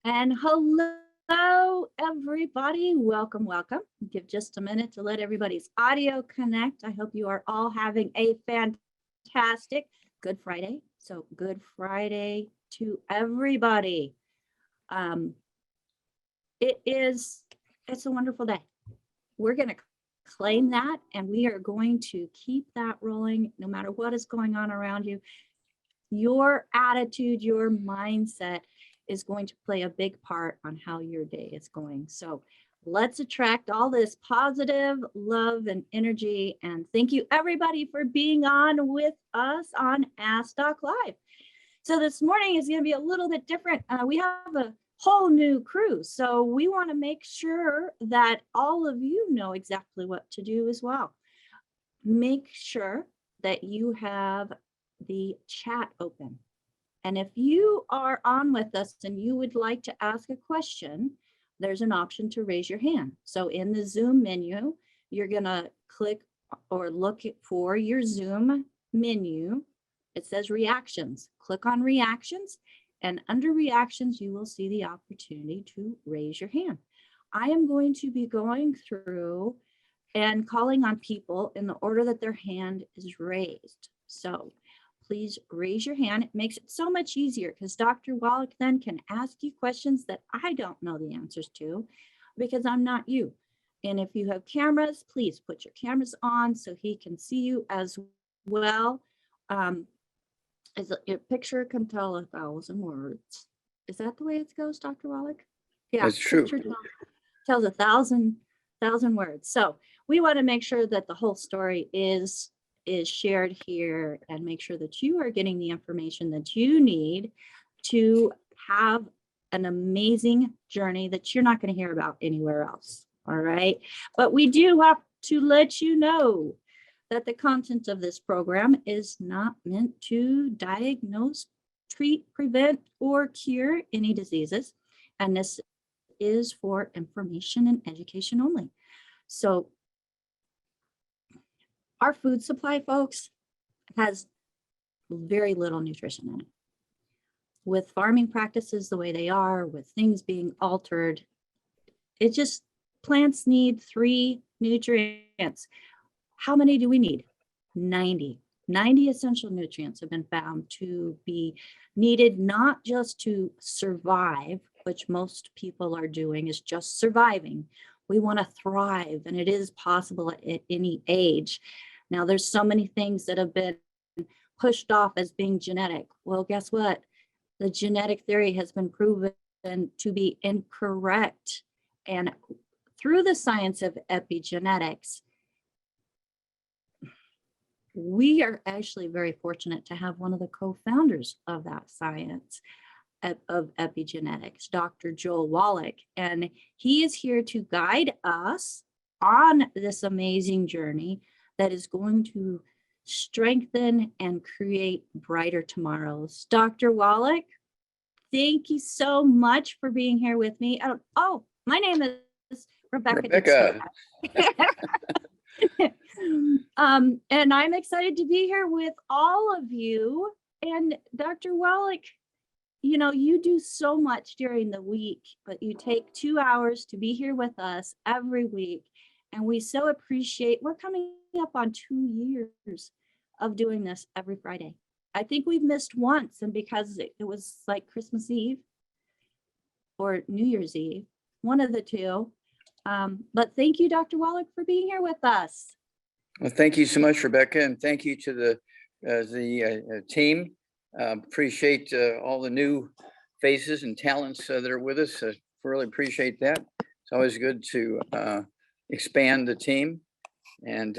And hello, everybody. Welcome, welcome. Give just a minute to let everybody's audio connect. I hope you are all having a fantastic Good Friday. So Good Friday to everybody. It's a wonderful day. We're going to claim that, and we are going to keep that rolling no matter what is going on around you. Your attitude, your mindset is going to play a big part on how your day is going. So let's attract all this positive love and energy. And thank you everybody for being on with us on Ask Doc Live. So this morning is going to be a little bit different. We have a whole new crew. So we want to make sure that all of you know exactly what to do as well. Make sure that you have the chat open. And if you are on with us and you would like to ask a question, there's an option to raise your hand. So in the Zoom menu, you're going to click or look for your Zoom menu. It says reactions. Click on reactions, and under reactions, you will see the opportunity to raise your hand. I am going to be going through and calling on people in the order that their hand is raised. So please raise your hand. It makes it so much easier because Dr. Wallach then can ask you questions that I don't know the answers to because I'm not you. And if you have cameras, please put your cameras on so he can see you as well. Your picture can tell 1,000 words. Is that the way it goes, Dr. Wallach? Yeah, that's true. Tells 1,000 words. So we want to make sure that the whole story is shared here and make sure that you are getting the information that you need to have an amazing journey that you're not going to hear about anywhere else. All right. But we do have to let you know that the content of this program is not meant to diagnose, treat, prevent, or cure any diseases. And this is for information and education only. So our food supply, folks, has very little nutrition in it. With farming practices the way they are, with things being altered, plants need 3 nutrients. How many do we need? 90. 90 essential nutrients have been found to be needed not just to survive, which most people are doing is just surviving. We want to thrive, and it is possible at any age. Now, there's so many things that have been pushed off as being genetic. Well, guess what? The genetic theory has been proven to be incorrect. And through the science of epigenetics, we are actually very fortunate to have one of the co-founders of that science of epigenetics, Dr. Joel Wallach, and he is here to guide us on this amazing journey that is going to strengthen and create brighter tomorrows. Dr. Wallach, thank you so much for being here with me. Oh, my name is Rebecca. And I'm excited to be here with all of you. And Dr. Wallach, you know, you do so much during the week, but you take 2 hours to be here with us every week. And we so appreciate, we're coming up on 2 years of doing this every Friday. I think we've missed once, and because it was like Christmas Eve or New Year's Eve, one of the two. But thank you, Dr. Wallach, for being here with us. Well, thank you so much, Rebecca, and thank you to the team. Appreciate all the new faces and talents that are with us. Really appreciate that. It's always good to expand the team, and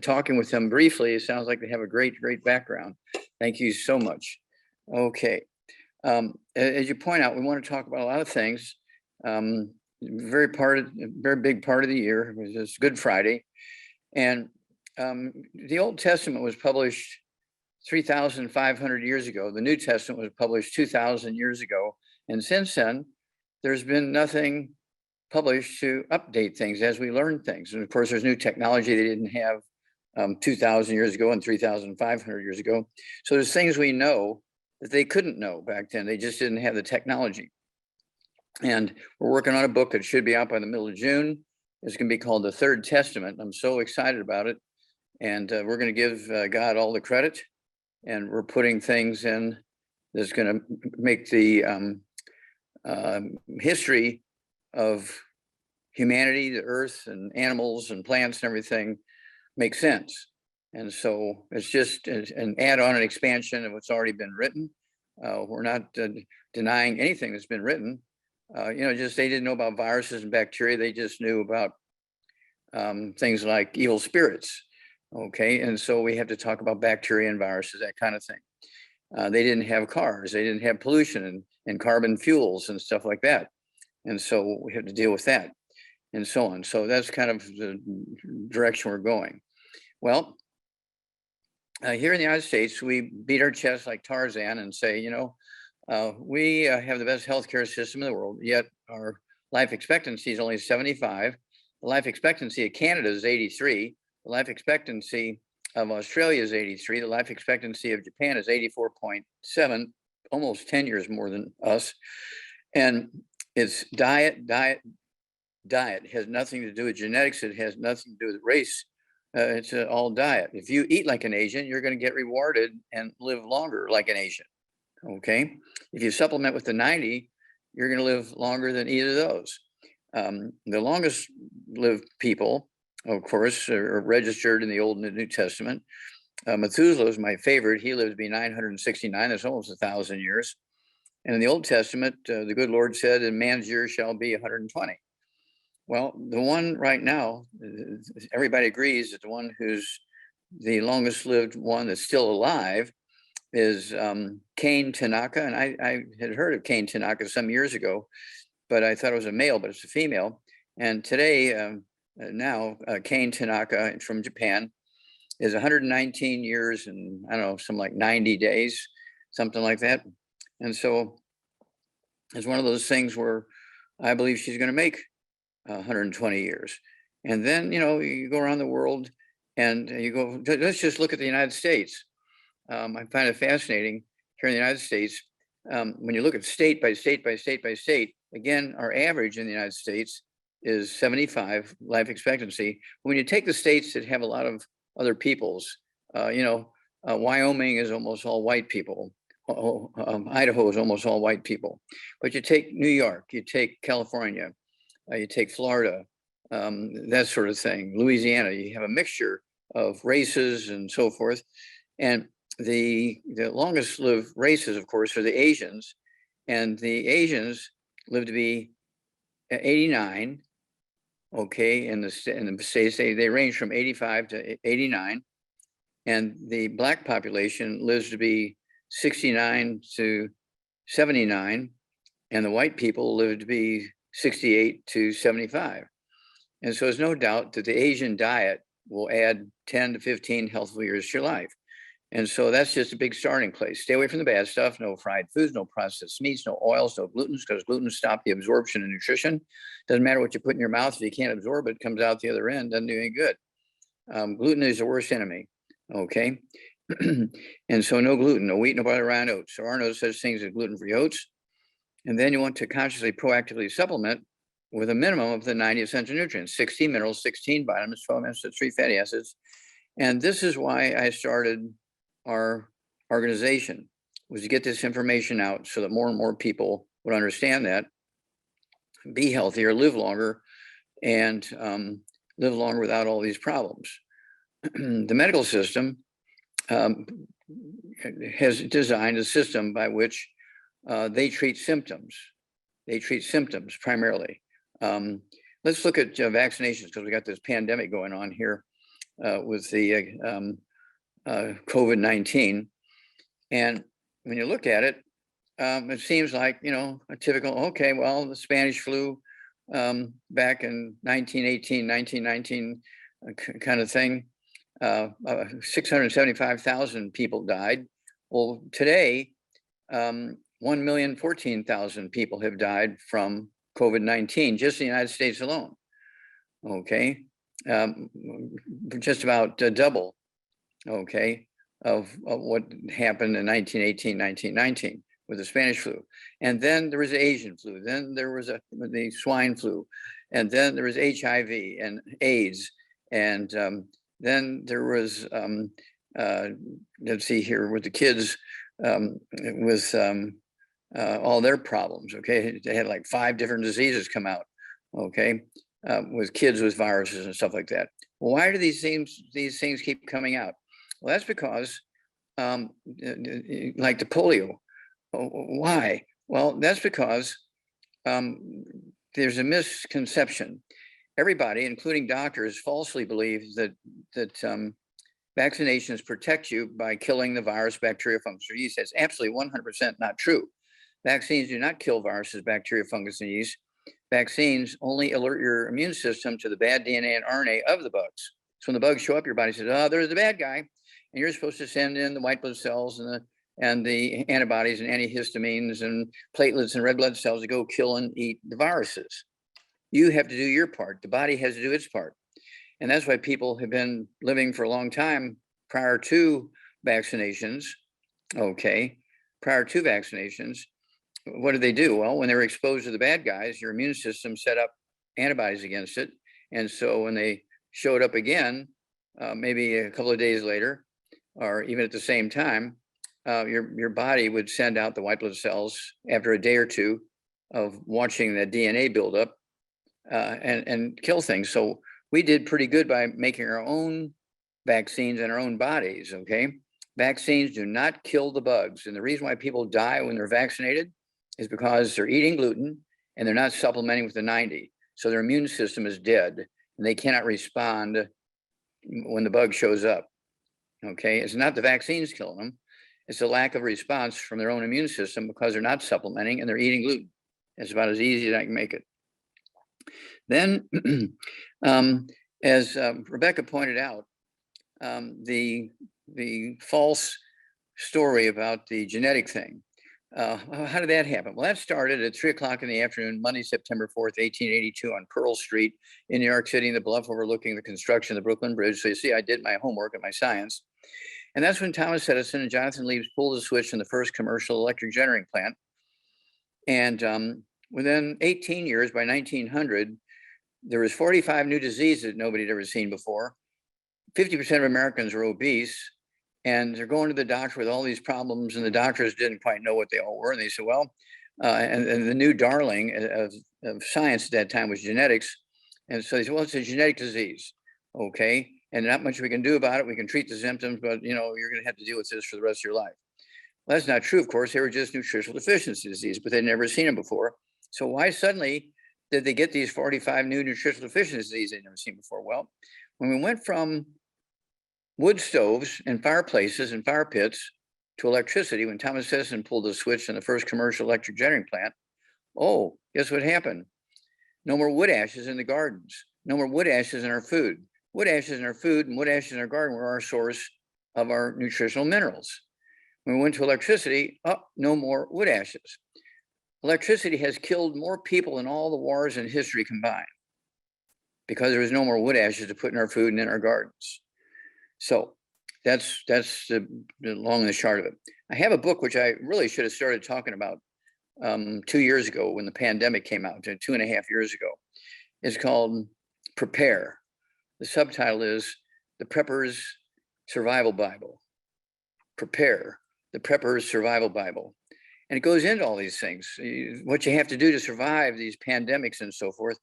talking with them briefly, it sounds like they have a great background. Thank you so much. Okay. As you point out, we want to talk about a lot of things. Very big part of the year was Good Friday. And the Old Testament was published 3,500 years ago. The New Testament was published 2,000 years ago. And since then, there's been nothing published to update things as we learn things. And of course, there's new technology they didn't have 2,000 years ago and 3,500 years ago. So there's things we know that they couldn't know back then. They just didn't have the technology. And we're working on a book that should be out by the middle of June. It's going to be called The Third Testament. I'm so excited about it. And we're going to give God all the credit. And we're putting things in that's going to make the history of humanity, the earth and animals and plants and everything make sense. And so it's just an add-on and expansion of what's already been written. We're not denying anything that's been written. Just they didn't know about viruses and bacteria. They just knew about things like evil spirits. Okay, and so we have to talk about bacteria and viruses, that kind of thing. They didn't have cars. They didn't have pollution and carbon fuels and stuff like that. And so we have to deal with that and so on. So that's kind of the direction we're going. Well, here in the United States, we beat our chest like Tarzan and say, we have the best healthcare system in the world, yet our life expectancy is only 75. The life expectancy of Canada is 83. The life expectancy of Australia is 83. The life expectancy of Japan is 84.7, almost 10 years more than us. And it's diet. It has nothing to do with genetics. It has nothing to do with race. It's all diet. If you eat like an Asian, you're going to get rewarded and live longer like an Asian. Okay. If you supplement with the 90, you're going to live longer than either of those. The longest lived people, of course, are registered in the Old and the New Testament. Methuselah is my favorite. He lived to be 969. That's almost 1,000 years. And in the Old Testament, the good Lord said, "In man's years shall be 120." Well, the one right now, everybody agrees that the one who's the longest lived one that's still alive is Kane Tanaka. And I had heard of Kane Tanaka some years ago, but I thought it was a male, but it's a female. And today, now, Kane Tanaka from Japan is 119 years and I don't know, something like 90 days, something like that. And so it's one of those things where I believe she's going to make 120 years. And then, you go around the world and you go, let's just look at the United States. I find it fascinating here in the United States. When you look at state by state by state by state, again, our average in the United States is 75 life expectancy. When you take the states that have a lot of other peoples, Wyoming is almost all white people. Idaho is almost all white people. But you take New York, you take California, you take Florida, that sort of thing. Louisiana, you have a mixture of races and so forth. And the longest lived races, of course, are the Asians. And the Asians live to be 89. Okay, in the states, they range from 85 to 89. And the Black population lives to be 69 to 79. And the white people live to be 68 to 75. And so there's no doubt that the Asian diet will add 10 to 15 healthful years to your life. And so that's just a big starting place. Stay away from the bad stuff. No fried foods, no processed meats, no oils, no glutens, because gluten stops the absorption of nutrition. Doesn't matter what you put in your mouth. If you can't absorb it, it comes out the other end. Doesn't do any good. Gluten is the worst enemy. Okay. And so no gluten, no wheat, no barley, rye, and oats. There are no such things as gluten-free oats. And then you want to consciously, proactively supplement with a minimum of the 90 essential nutrients, 16 minerals, 16 vitamins, 12 amino acids, 3 fatty acids. And this is why I started our organization, was to get this information out so that more and more people would understand that, be healthier, live longer, and live longer without all these problems. The medical system has designed a system by which they treat symptoms. They treat symptoms primarily. Let's look at vaccinations, because we got this pandemic going on here with the COVID-19. And when you look at it, it seems like, a typical, okay, well, the Spanish flu back in 1918, 1919 kind of thing, 675,000 people died. Well, today, 1,014,000 people have died from COVID-19, just in the United States alone. Okay, just about double. Okay, of what happened in 1918, 1919 with the Spanish flu. And then there was the Asian flu. Then there was the swine flu. And then there was HIV and AIDS. And then there was, let's see here, with the kids with all their problems, okay? They had like 5 different diseases come out, okay? With kids with viruses and stuff like that. Well, why do these things keep coming out? Well, that's because like the polio. Why? Well, that's because there's a misconception. Everybody, including doctors, falsely believes that vaccinations protect you by killing the virus, bacteria, fungus, or yeast. That's absolutely 100% not true. Vaccines do not kill viruses, bacteria, fungus, and yeast. Vaccines only alert your immune system to the bad DNA and RNA of the bugs. So when the bugs show up, your body says, "Oh, there's the bad guy," and you're supposed to send in the white blood cells and the antibodies and antihistamines and platelets and red blood cells to go kill and eat the viruses. You have to do your part. The body has to do its part. And that's why people have been living for a long time prior to vaccinations. Okay, prior to vaccinations, what did they do? Well, when they were exposed to the bad guys, your immune system set up antibodies against it. And so when they showed up again, maybe a couple of days later, or even at the same time, your body would send out the white blood cells after a day or two of watching the DNA build up and kill things. So we did pretty good by making our own vaccines in our own bodies, okay? Vaccines do not kill the bugs. And the reason why people die when they're vaccinated is because they're eating gluten and they're not supplementing with the 90. So their immune system is dead and they cannot respond when the bug shows up, okay? It's not the vaccines killing them. It's a lack of response from their own immune system because they're not supplementing and they're eating gluten. It's about as easy as I can make it. Then, as Rebecca pointed out, the false story about the genetic thing. How did that happen? Well, that started at 3 o'clock in the afternoon, Monday, September 4th, 1882 on Pearl Street in New York City, in the bluff overlooking the construction of the Brooklyn Bridge. So you see, I did my homework and my science. And that's when Thomas Edison and Jonathan Leaves pulled the switch in the first commercial electric generating plant. And within 18 years, by 1900, there was 45 new diseases that nobody had ever seen before. 50% of Americans were obese, and they're going to the doctor with all these problems, and the doctors didn't quite know what they all were. And they said, well, and the new darling of science at that time was genetics. And so they said, well, it's a genetic disease, okay? And not much we can do about it. We can treat the symptoms, but you're going to have to deal with this for the rest of your life. Well, that's not true, of course. They were just nutritional deficiency disease, but they'd never seen them before. So why suddenly did they get these 45 new nutritional deficiency diseases they'd never seen before? Well, when we went from wood stoves and fireplaces and fire pits to electricity, when Thomas Edison pulled the switch in the first commercial electric generating plant, oh, guess what happened? No more wood ashes in the gardens. No more wood ashes in our food. Wood ashes in our food and wood ashes in our garden were our source of our nutritional minerals. When we went to electricity, no more wood ashes. Electricity has killed more people in all the wars in history combined because there was no more wood ashes to put in our food and in our gardens. So that's the long and the short of it. I have a book which I really should have started talking about 2 years ago when the pandemic came out, 2.5 years ago. It's called Prepare. The subtitle is The Prepper's Survival Bible. Prepare, the Prepper's Survival Bible. And it goes into all these things, what you have to do to survive these pandemics and so forth.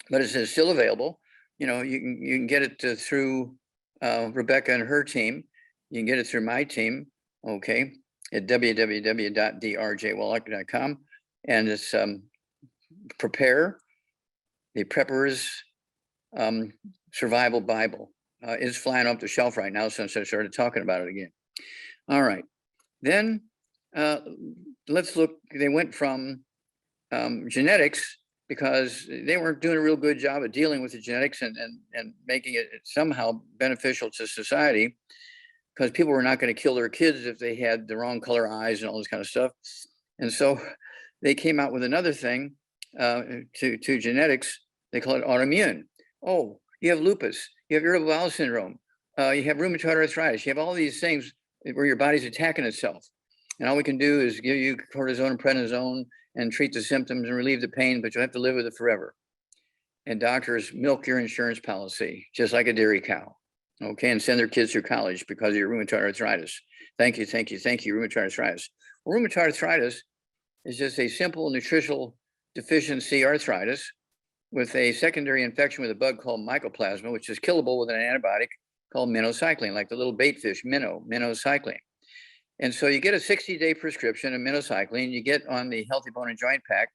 But it's still available. You can get it through Rebecca and her team. You can get it through my team, okay, at www.drjwallach.com. And it's Prepare, the Prepper's Survival Bible. It's flying off the shelf right now since I started talking about it again. All right. Then let's look. They went from genetics because they weren't doing a real good job of dealing with the genetics and making it somehow beneficial to society, because people were not going to kill their kids if they had the wrong color eyes and all this kind of stuff. And so they came out with another thing to genetics. They call it autoimmune. Oh, you have lupus. You have irritable bowel syndrome. you have rheumatoid arthritis. You have all these things where your body's attacking itself. And all we can do is give you cortisone and prednisone and treat the symptoms and relieve the pain, but you'll have to live with it forever. And doctors milk your insurance policy, just like a dairy cow, okay, and send their kids through college because of your rheumatoid arthritis. Thank you, thank you, thank you, rheumatoid arthritis. Well, rheumatoid arthritis is just a simple nutritional deficiency arthritis with a secondary infection with a bug called mycoplasma, which is killable with an antibiotic called minocycline, like the little bait fish, minocycline. And so you get a 60-day prescription of minocycline, you get on the Healthy Bone and Joint Pack,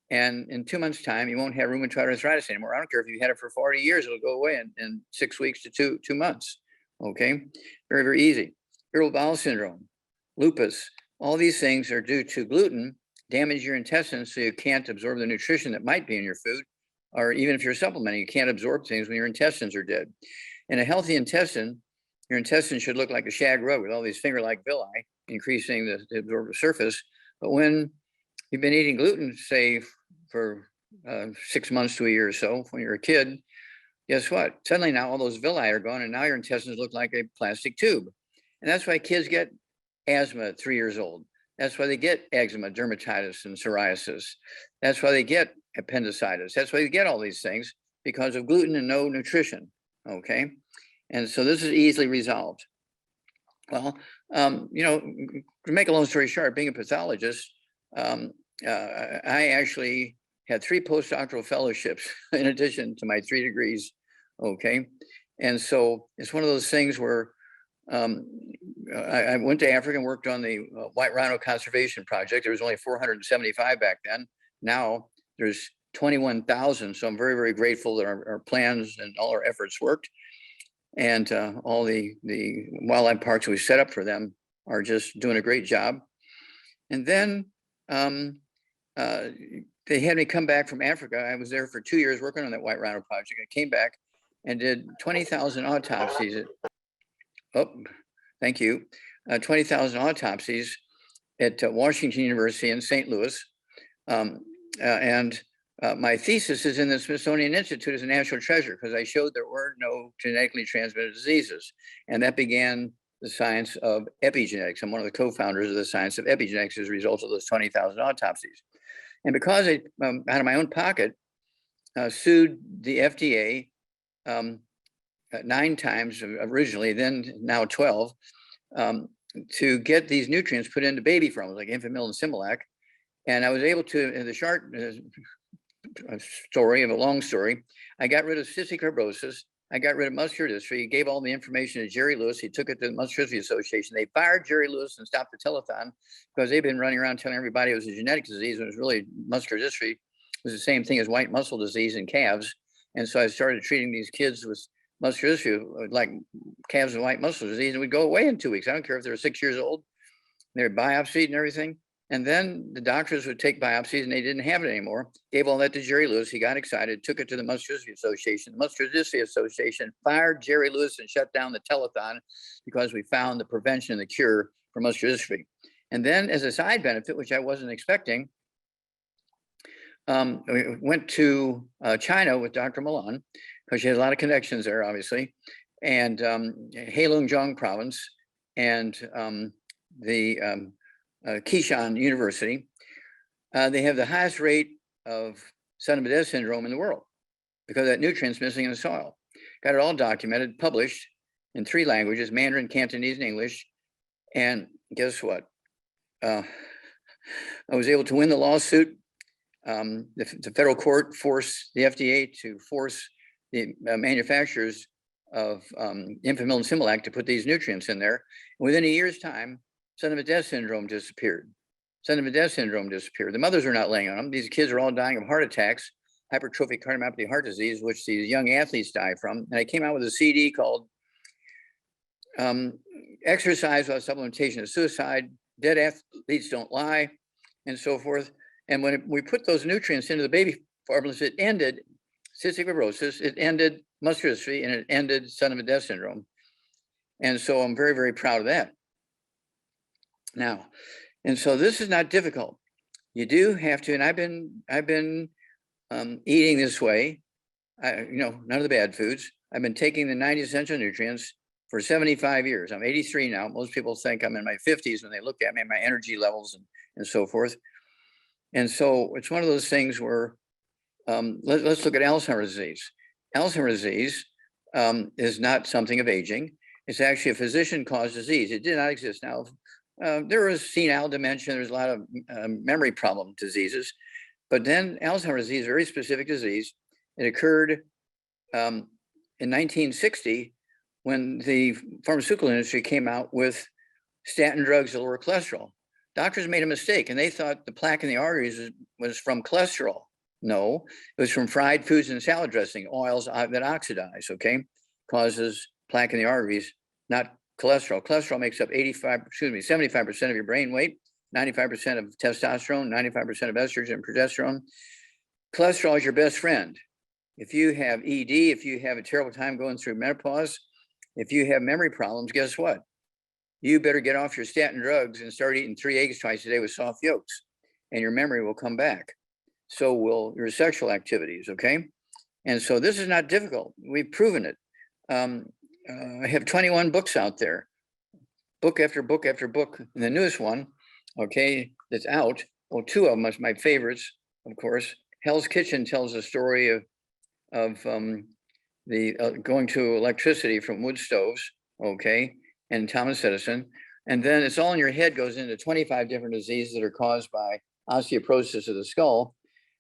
and in 2 months' time, you won't have rheumatoid arthritis anymore. I don't care if you had it for 40 years, it'll go away in 6 weeks to two months, okay? Very, very easy. Irritable bowel syndrome, lupus, all these things are due to gluten, damage your intestines so you can't absorb the nutrition that might be in your food, or even if you're supplementing, you can't absorb things when your intestines are dead. In a healthy intestine, your intestine should look like a shag rug with all these finger-like villi, increasing the absorptive surface. But when you've been eating gluten, say, for 6 months to a year or so, when you're a kid, guess what? Suddenly now all those villi are gone, and now your intestines look like a plastic tube. And that's why kids get asthma at 3 years old. That's why they get eczema, dermatitis, and psoriasis. That's why they get appendicitis. That's why they get all these things, because of gluten and no nutrition, okay? And so this is easily resolved. Well, to make a long story short, being a pathologist, I actually had 3 postdoctoral fellowships in addition to my 3 degrees, okay? And so it's one of those things where I went to Africa and worked on the White Rhino Conservation Project. There was only 475 back then. Now there's 21,000. So I'm very, very grateful that our plans and all our efforts worked. And all the wildlife parks we set up for them are just doing a great job. And then they had me come back from Africa. I was there for 2 years working on that White Rhino project. I came back and did 20,000 autopsies. Thank you. 20,000 autopsies at Washington University in St. Louis. My thesis is in the Smithsonian Institute as a national treasure because I showed there were no genetically transmitted diseases. And that began the science of epigenetics. I'm one of the co-founders of the science of epigenetics as a result of those 20,000 autopsies. And because I, out of my own pocket, sued the FDA 9 times originally, then now 12, to get these nutrients put into baby formulas like infant milk and Similac. And I was able to, in the short story of a long story, I got rid of cystic fibrosis. I got rid of muscular dystrophy. He gave all the information to Jerry Lewis. He took it to the Muscular Dystrophy Association. They fired Jerry Lewis and stopped the telethon because they've been running around telling everybody it was a genetic disease when it was really muscular dystrophy. It was the same thing as white muscle disease in calves. And so I started treating these kids with muscular dystrophy, like calves with white muscle disease, and it would go away in 2 weeks. I don't care if they were 6 years old. They were biopsied and everything. And then the doctors would take biopsies and they didn't have it anymore. Gave all that to Jerry Lewis. He got excited, took it to the Muscular Dystrophy Association. The Muscular Dystrophy Association fired Jerry Lewis and shut down the telethon because we found the prevention and the cure for muscular dystrophy. And then as a side benefit, which I wasn't expecting, we went to China with Dr. Milan because she has a lot of connections there, obviously, and Heilongjiang province and the Kishan University. They have the highest rate of son of a death syndrome in the world because that nutrient's missing in the soil. Got it all documented, published in 3 languages, Mandarin, Cantonese, and English. And guess what? I was able to win the lawsuit. The federal court forced the FDA to force the manufacturers of infant milk and Similac to put these nutrients in there. Within a year's time, son of a death syndrome disappeared. Son of a death syndrome disappeared. The mothers are not laying on them. These kids are all dying of heart attacks, hypertrophic cardiomyopathy heart disease, which these young athletes die from. And I came out with a CD called Exercise Without Supplementation is Suicide, Dead Athletes Don't Lie, and so forth. And when we put those nutrients into the baby formulas, it ended cystic fibrosis, it ended muscular dystrophy, and it ended son of a death syndrome. And so I'm very, very proud of that. Now, and so this is not difficult. You do have to, and I've been eating this way. None of the bad foods. I've been taking the 90 essential nutrients for 75 years. I'm 83 now. Most people think I'm in my 50s when they look at me, my energy levels and so forth. And so it's one of those things where let's look at Alzheimer's disease. Alzheimer's disease is not something of aging. It's actually a physician-caused disease. It did not exist. Now, there was senile dementia. There's a lot of memory problem diseases. But then Alzheimer's disease, very specific disease. It occurred in 1960 when the pharmaceutical industry came out with statin drugs to lower cholesterol. Doctors made a mistake and they thought the plaque in the arteries was from cholesterol. No, it was from fried foods and salad dressing, oils that oxidize, okay? Causes plaque in the arteries, not cholesterol. Cholesterol makes up 75% of your brain weight, 95% of testosterone, 95% of estrogen and progesterone. Cholesterol is your best friend. If you have ED, if you have a terrible time going through menopause, if you have memory problems, guess what? You better get off your statin drugs and start eating 3 eggs twice a day with soft yolks, and your memory will come back. So will your sexual activities, okay? And so this is not difficult. We've proven it. I have 21 books out there, book after book after book. And the newest one, okay, that's out, well, 2 of them are my favorites, of course. Hell's Kitchen tells the story of the going to electricity from wood stoves, okay, and Thomas Edison. And then It's All in Your Head goes into 25 different diseases that are caused by osteoporosis of the skull.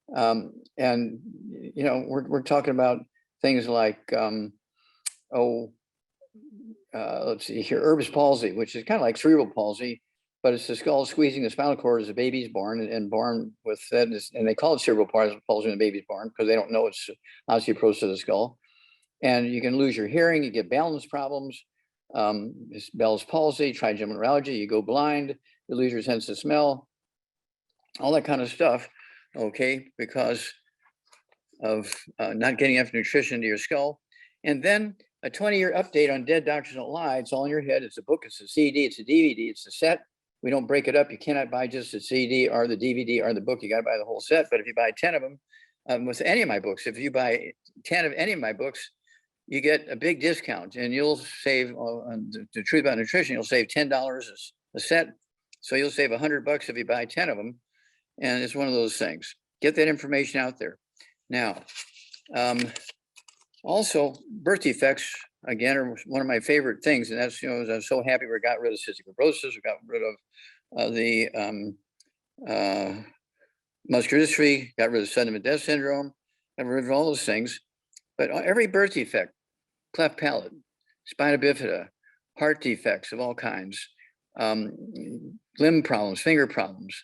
And, you know, we're talking about things like, let's see here, Erb's palsy, which is kind of like cerebral palsy, but it's the skull squeezing the spinal cord as a baby's born and born with that. And they call it cerebral palsy when the baby's born because they don't know it's osteoporosis of the skull. And you can lose your hearing, you get balance problems, Bell's palsy, trigeminal neuralgia, you go blind, you lose your sense of smell, all that kind of stuff, okay, because of not getting enough nutrition to your skull. And then a 20-year update on Dead Doctors Don't Lie. It's all in your head. It's a book, it's a CD, it's a DVD, it's a set. We don't break it up. You cannot buy just the CD or the DVD or the book. You got to buy the whole set. But if you buy 10 of them, with any of my books, if you buy 10 of any of my books, you get a big discount and you'll save, the truth about nutrition, you'll save $10 a set. So you'll save $100 if you buy 10 of them. And it's one of those things. Get that information out there. Now, also, birth defects, again, are one of my favorite things. And that's, you know, I'm so happy we got rid of cystic fibrosis, we got rid of the muscular dystrophy, got rid of sudden death syndrome, got rid of all those things. But every birth defect, cleft palate, spina bifida, heart defects of all kinds, limb problems, finger problems,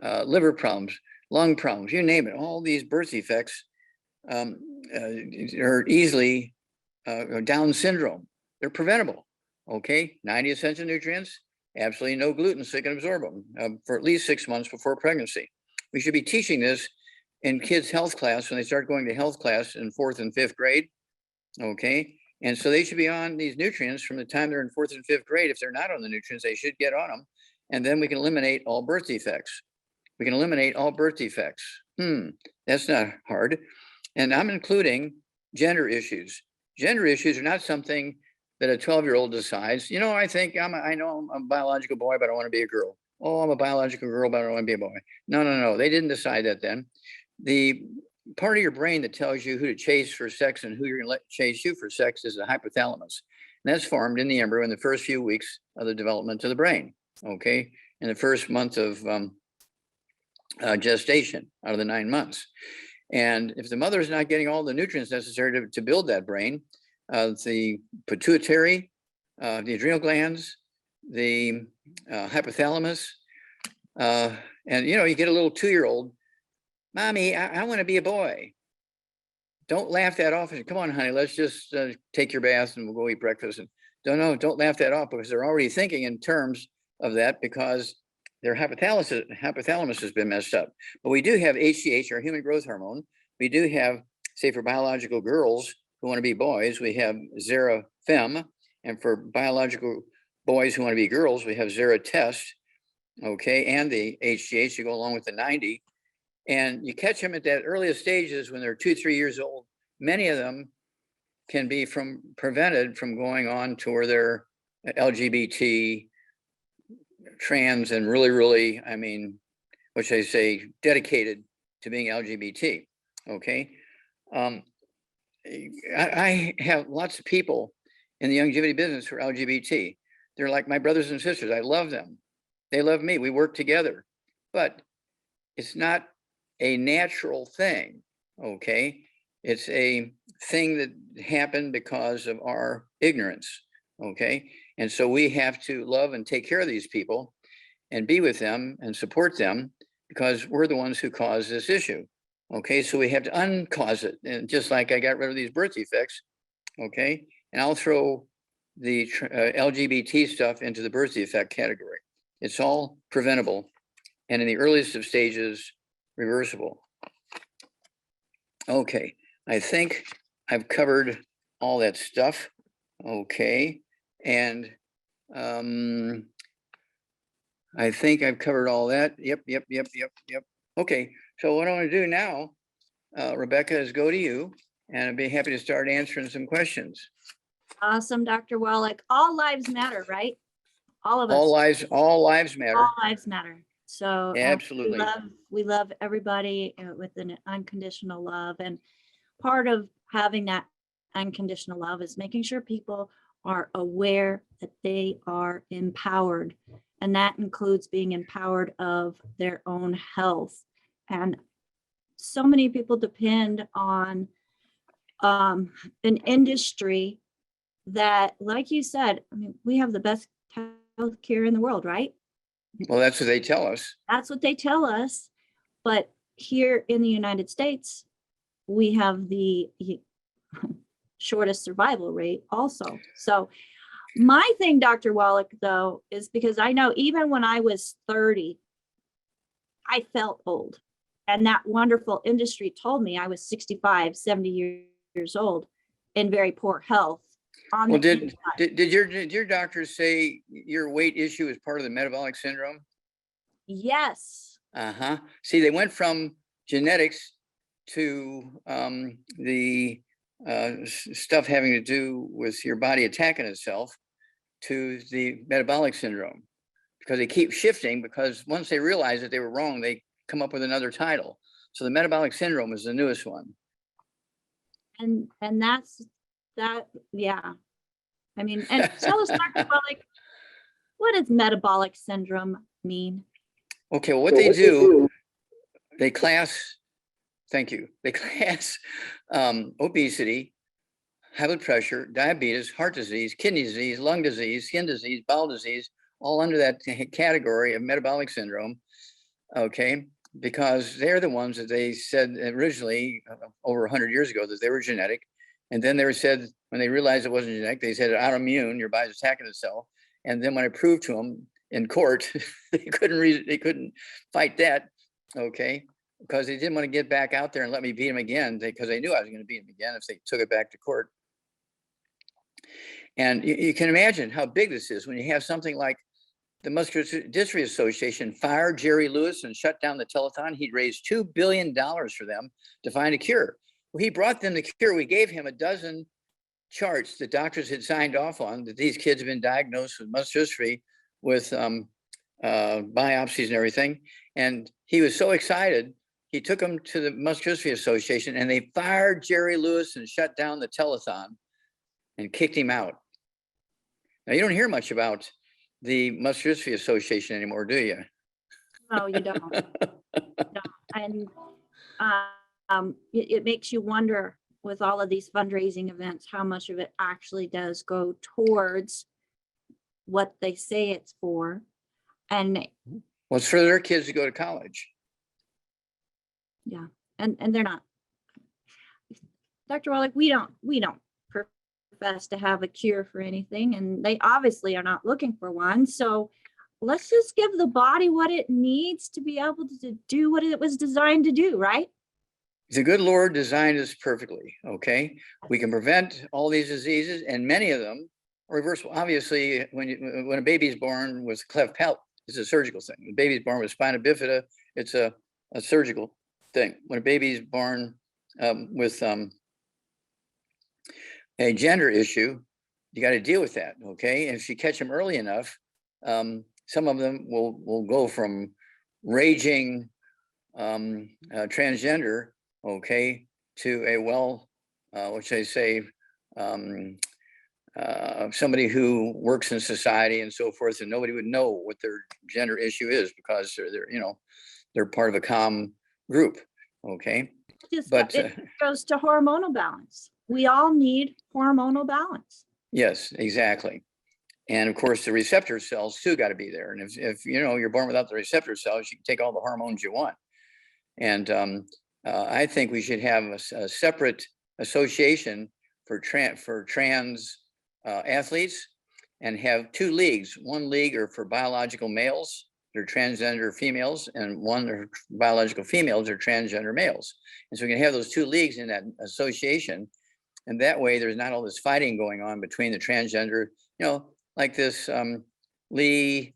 liver problems, lung problems, you name it, all these birth defects are easily Down syndrome. They're preventable. Okay, 90 essential nutrients, absolutely no gluten, so they can absorb them for at least 6 months before pregnancy. We should be teaching this in kids' health class when they start going to health class in 4th and 5th grade. Okay, and so they should be on these nutrients from the time they're in 4th and 5th grade. If they're not on the nutrients, they should get on them. And then we can eliminate all birth defects. We can eliminate all birth defects. That's not hard. And I'm including gender issues. Gender issues are not something that a 12-year-old decides, you know, I think I know I'm a biological boy, but I want to be a girl. Oh, I'm a biological girl, but I don't want to be a boy. No. They didn't decide that then. The part of your brain that tells you who to chase for sex and who you're going to let chase you for sex is the hypothalamus. And that's formed in the embryo in the first few weeks of the development of the brain. Okay, in the first month of gestation out of the 9 months. And if the mother is not getting all the nutrients necessary to build that brain, the pituitary, the adrenal glands, the hypothalamus, and you know, you get a little 2-year-old, Mommy, I want to be a boy. Don't laugh that off. Come on, honey, let's just take your bath and we'll go eat breakfast. And don't laugh that off, because they're already thinking in terms of that because their hypothalamus has been messed up. But we do have HGH, our human growth hormone. We do have, say, for biological girls who want to be boys, we have Zera-Fem. And for biological boys who want to be girls, we have Zera-Test, okay, and the HGH to go along with the 90. And you catch them at that earliest stages when they're 2-3 years old. Many of them can be prevented from going on to where they're LGBT, trans, and really, I mean, what should I say, dedicated to being LGBT. Okay. I have lots of people in the longevity business who are LGBT. They're like my brothers and sisters. I love them. They love me. We work together, but it's not a natural thing. Okay. It's a thing that happened because of our ignorance. Okay. And so we have to love and take care of these people and be with them and support them because we're the ones who caused this issue. Okay. So we have to uncause it. And just like I got rid of these birth defects. Okay. And I'll throw the LGBT stuff into the birth defect category. It's all preventable and in the earliest of stages, reversible. Okay. I think I've covered all that stuff. Okay. And I think I've covered all that. Yep. Okay. So what I want to do now, Rebecca, is go to you and I'd be happy to start answering some questions. Awesome, Dr. Wallach. All lives matter, right? All of us. All lives matter. All lives matter. So absolutely, we love everybody with an unconditional love, and part of having that unconditional love is making sure people are aware that they are empowered, and that includes being empowered of their own health. And so many people depend on an industry that, like you said, I mean, we have the best health care in the world, right? Well, that's what they tell us. That's what they tell us. But here in the United States, we have the shortest survival rate also. So my thing, Dr. Wallach, though, is because I know even when I was 30, I felt old. And that wonderful industry told me I was 65, 70 years old in very poor health. Well, did your doctors say your weight issue is part of the metabolic syndrome? Yes. See, they went from genetics to the stuff having to do with your body attacking itself to the metabolic syndrome, because they keep shifting, because once they realize that they were wrong, they come up with another title. So the metabolic syndrome is the newest one. And that's that. Yeah. I mean, and tell us, Dr. Wallach, what does metabolic syndrome mean? Okay, well, what they do, they class, thank you, they class obesity, high blood pressure, diabetes, heart disease, kidney disease, lung disease, skin disease, bowel disease, all under that category of metabolic syndrome, okay? Because they're the ones that they said originally over 100 years ago that they were genetic. And then they were said, when they realized it wasn't genetic, they said autoimmune, your body's attacking itself. And then when I proved to them in court, they couldn't fight that, okay? Because they didn't want to get back out there and let me beat them again, because they knew I was going to beat them again if they took it back to court. And you can imagine how big this is when you have something like the Muscular Dystrophy Association fired Jerry Lewis and shut down the telethon. He'd raised $2 billion for them to find a cure. Well, he brought them the cure. We gave him a dozen charts that doctors had signed off on that these kids have been diagnosed with muscular dystrophy with biopsies and everything. And he was so excited, he took them to the Muscular Dystrophy Association and they fired Jerry Lewis and shut down the telethon and kicked him out. Now, you don't hear much about the Muscular Dystrophy Association anymore, do you? No, you don't. No. And it makes you wonder, with all of these fundraising events, how much of it actually does go towards what they say it's for. And well, it's for their kids to go to college. Yeah, and they're not. Dr. Wallach, we don't profess to have a cure for anything, and they obviously are not looking for one. So let's just give the body what it needs to be able to do what it was designed to do, right? The good Lord designed us perfectly, okay? We can prevent all these diseases, and many of them are reversible. Obviously, when a baby's born with cleft palate, it's a surgical thing. When a baby's born with spina bifida, it's a surgical thing. When a baby's born with a gender issue, you got to deal with that. Okay. And if you catch them early enough, some of them will go from raging transgender, okay, to a what should I say, somebody who works in society and so forth, and nobody would know what their gender issue is because they're part of a common group. Okay. But it goes to hormonal balance. We all need hormonal balance. Yes, exactly. And of course, the receptor cells too got to be there. And if you're born without the receptor cells, you can take all the hormones you want. And I think we should have a separate association for trans athletes, and have two leagues. One league are for biological males, they're transgender females, and one are biological females, or transgender males. And so we can have those two leagues in that association. And that way there's not all this fighting going on between the transgender, like this Lee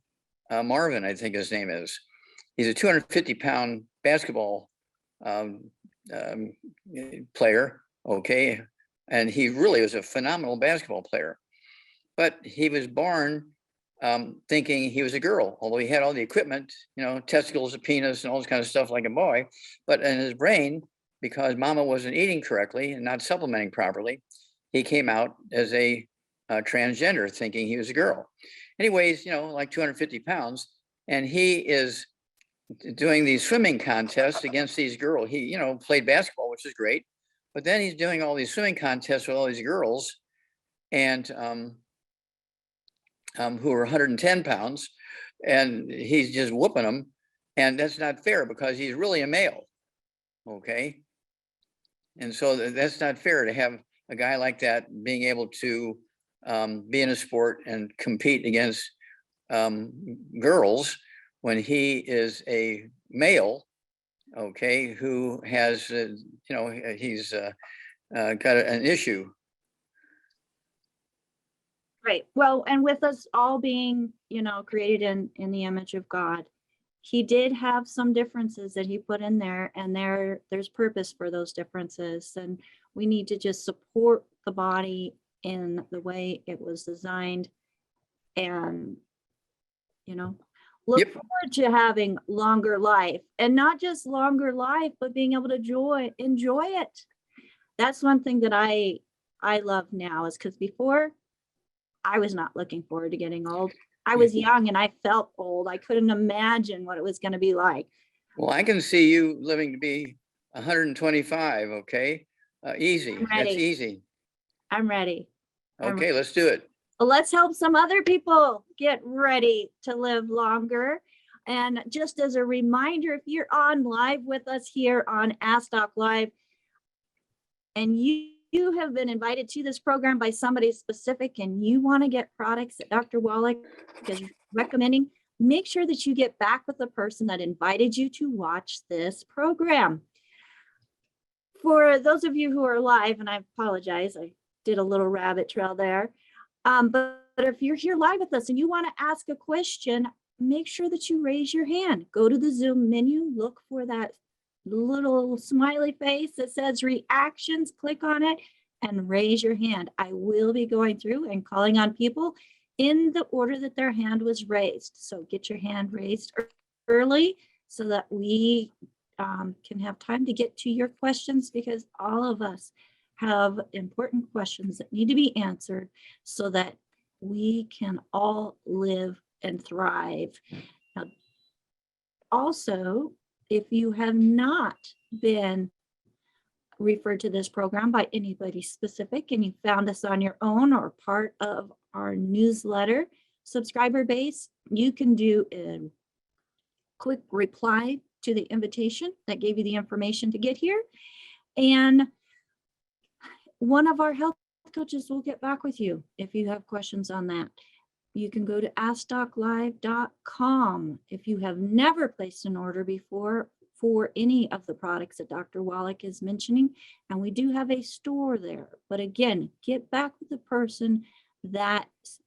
Marvin, I think his name is. He's a 250-pound basketball player, okay? And he really was a phenomenal basketball player. But he was born thinking he was a girl, although he had all the equipment, testicles, a penis, and all this kind of stuff like a boy. But in his brain, because mama wasn't eating correctly and not supplementing properly, he came out as a transgender, thinking he was a girl. Anyways, like 250 pounds, and he is doing these swimming contests against these girls. He, played basketball, which is great, but then he's doing all these swimming contests with all these girls, and who are 110 pounds, and he's just whooping them, and that's not fair because he's really a male, okay? And so that's not fair to have a guy like that being able to be in a sport and compete against girls when he is a male, okay, who has, he's got an issue. Right. Well, and with us all being, created in the image of God, he did have some differences that he put in there, and there's purpose for those differences. And we need to just support the body in the way it was designed, and, look Yep. forward to having longer life, and not just longer life, but being able to enjoy it. That's one thing that I love now, is because before I was not looking forward to getting old. I was young and I felt old. I couldn't imagine what it was going to be like. Well, I can see you living to be 125, okay? Easy. That's easy. I'm ready. Okay, let's do it. Well, let's help some other people get ready to live longer. And just as a reminder, if you're on live with us here on Ask Doc Live, and you have been invited to this program by somebody specific, and you want to get products that Dr. Wallach is recommending, make sure that you get back with the person that invited you to watch this program. For those of you who are live, and I apologize, I did a little rabbit trail there. But if you're here live with us and you want to ask a question, make sure that you raise your hand. Go to the Zoom menu, look for that little smiley face that says reactions, click on it and raise your hand. I will be going through and calling on people in the order that their hand was raised. So get your hand raised early so that we can have time to get to your questions, because all of us have important questions that need to be answered so that we can all live and thrive. Now, also, if you have not been referred to this program by anybody specific and you found us on your own or part of our newsletter subscriber base, you can do a quick reply to the invitation that gave you the information to get here. And one of our health coaches will get back with you if you have questions on that. You can go to AskDocLive.com if you have never placed an order before for any of the products that Dr. Wallach is mentioning. And we do have a store there. But again, get back with the person that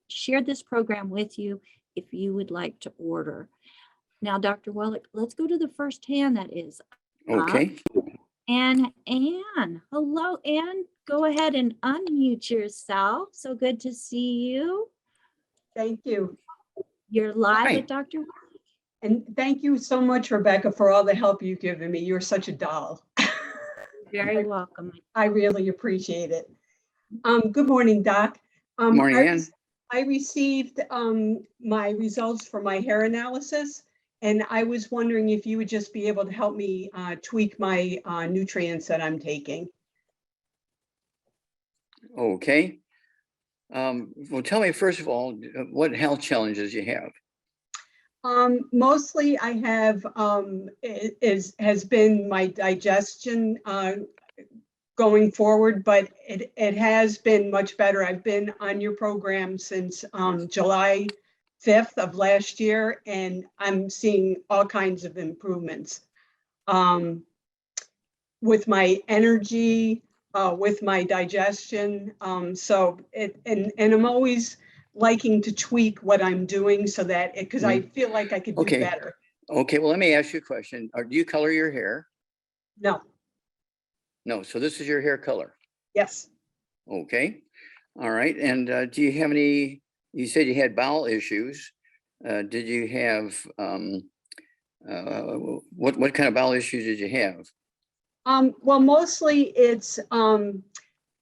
shared this program with you if you would like to order. Now, Dr. Wallach, let's go to the first hand that is okay. up. And Anne, hello, Anne. go ahead and unmute yourself. So good to see you. Thank you. You're live Hi. with Dr. And thank you so much, Rebecca, for all the help you've given me. You're such a doll. Very welcome. I really appreciate it. Good morning, Doc. Morning, I, Ann. I received my results for my hair analysis, and I was wondering if you would just be able to help me tweak my nutrients that I'm taking. Okay. Well, tell me first of all, what health challenges you have? Mostly I have has been my digestion going forward, but it has been much better. I've been on your program since July 5th of last year, and I'm seeing all kinds of improvements with my energy, with my digestion. And I'm always liking to tweak what I'm doing so that because I feel like I could do Okay. better. Okay, well, let me ask you a question. Do you color your hair? No. No, so this is your hair color. Yes. Okay. All right. And do you have any, you said you had bowel issues. Did you have, what kind of bowel issues did you have? Well, mostly it's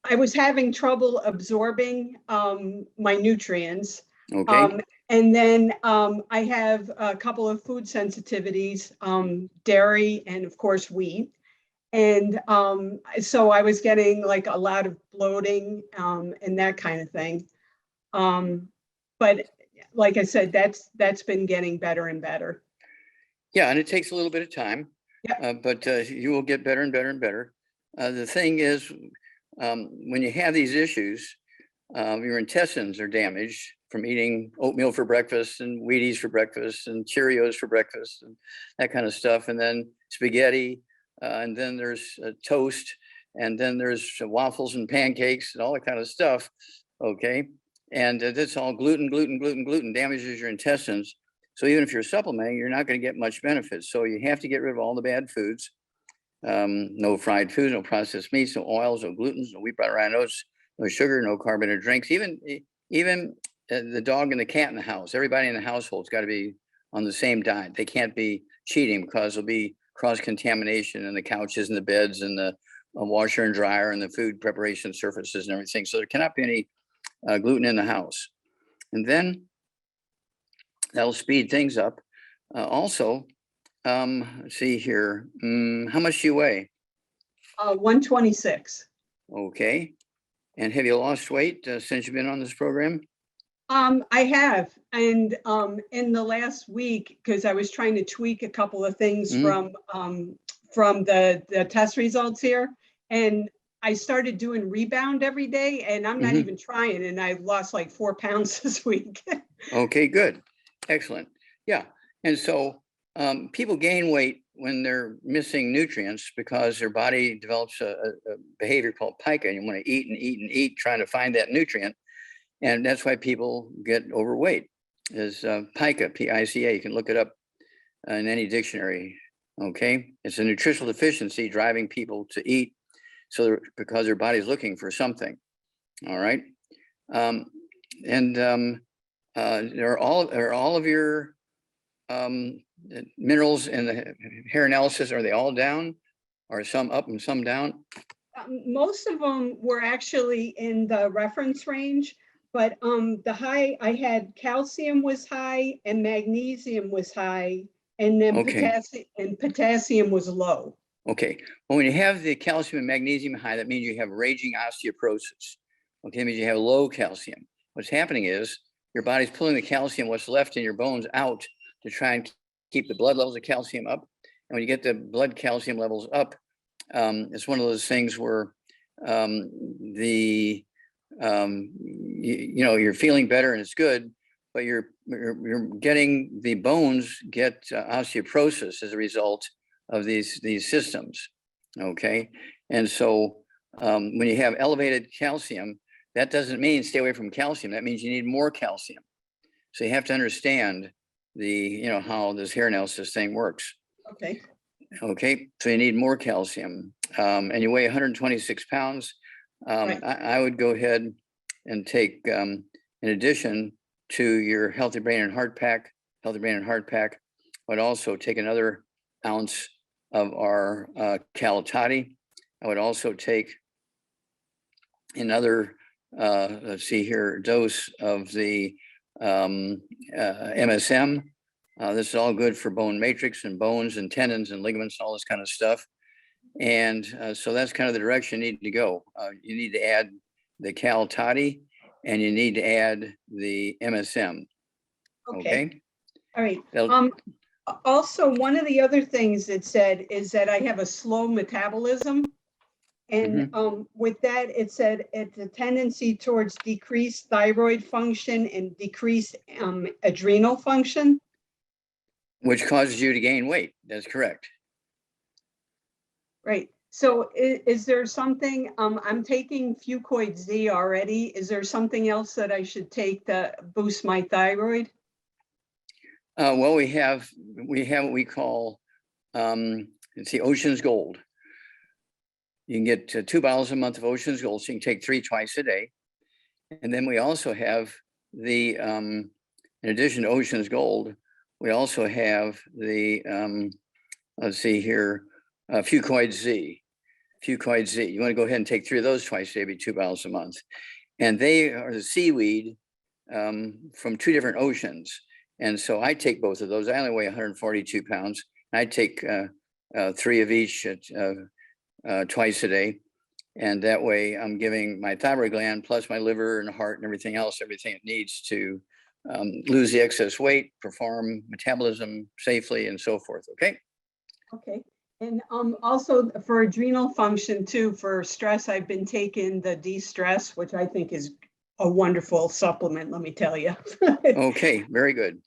I was having trouble absorbing my nutrients. Okay. And then I have a couple of food sensitivities, dairy and of course wheat. And so I was getting like a lot of bloating and that kind of thing. But like I said, that's been getting better and better. Yeah, and it takes a little bit of time, Yeah. but you will get better and better and better. The thing is, when you have these issues, your intestines are damaged from eating oatmeal for breakfast and Wheaties for breakfast and Cheerios for breakfast and that kind of stuff. And then spaghetti, and then there's toast, and then there's waffles and pancakes and all that kind of stuff. Okay. And that's all gluten damages your intestines. So even if you're supplementing, you're not going to get much benefit. So you have to get rid of all the bad foods. No fried foods, no processed meats, no oils, no glutens, no wheat, butter, oats, no sugar, no carbonated drinks. Even the dog and the cat in the house, everybody in the household's got to be on the same diet. They can't be cheating because there'll be cross-contamination in the couches and the beds and the washer and dryer and the food preparation surfaces and everything. So there cannot be any gluten in the house. And then that'll speed things up. Also, let's see here. How much do you weigh? 126. Okay. And have you lost weight since you've been on this program? I have, and in the last week, because I was trying to tweak a couple of things from the test results here, and I started doing Rebound every day, and I'm not even trying, and I lost like 4 pounds this week. Okay, good. Excellent. Yeah. And so people gain weight when they're missing nutrients because their body develops a behavior called pica, and you want to eat and eat and eat, trying to find that nutrient. And that's why people get overweight is pica, P-I-C-A. You can look it up in any dictionary. Okay. It's a nutritional deficiency driving people to eat because their body's looking for something. All right. Are all of your minerals in the hair analysis, are they all down? Are some up and some down? Most of them were actually in the reference range, but the high, I had calcium was high and magnesium was high, and then potassium was low. Okay. Well, when you have the calcium and magnesium high, that means you have raging osteoporosis. Okay, that means you have low calcium. What's happening is your body's pulling the calcium, what's left in your bones, out to try and keep the blood levels of calcium up. And when you get the blood calcium levels up, it's one of those things where you're feeling better and it's good, but you're getting the bones get osteoporosis as a result of these systems. Okay. And so when you have elevated calcium, that doesn't mean stay away from calcium. That means you need more calcium. So you have to understand how this hair analysis thing works. Okay. Okay. So you need more calcium. And you weigh 126 pounds. Right. I would go ahead and take, in addition to your Healthy Brain and Heart Pack, I would also take another ounce of our Calitati. I would also take another, let's see here, dose of the MSM. This is all good for bone matrix and bones and tendons and ligaments, all this kind of stuff. And so that's kind of the direction you need to go. You need to add the Calitati and you need to add the MSM. Okay. All right. They'll- Also, one of the other things it said is that I have a slow metabolism. And with that, it said it's a tendency towards decreased thyroid function and decreased adrenal function. Which causes you to gain weight. That's correct. Right. So is there something, I'm taking Fucoid Z already. Is there something else that I should take to boost my thyroid? Well, we have what we call, let's see, Ocean's Gold. You can get 2 bottles a month of Ocean's Gold, so you can take 3 twice a day. And then we also have the, in addition to Ocean's Gold, we also have the, let's see here, Fucoid Z. You want to go ahead and take 3 of those twice a day, 2 bottles a month. And they are the seaweed from 2 different oceans. And so I take both of those. I only weigh 142 pounds. I take 3 of each twice a day. And that way I'm giving my thyroid gland plus my liver and heart and everything else, everything it needs to lose the excess weight, perform metabolism safely and so forth. Okay. Okay. And also for adrenal function too, for stress, I've been taking the de-stress, which I think is a wonderful supplement, let me tell you. Okay, very good.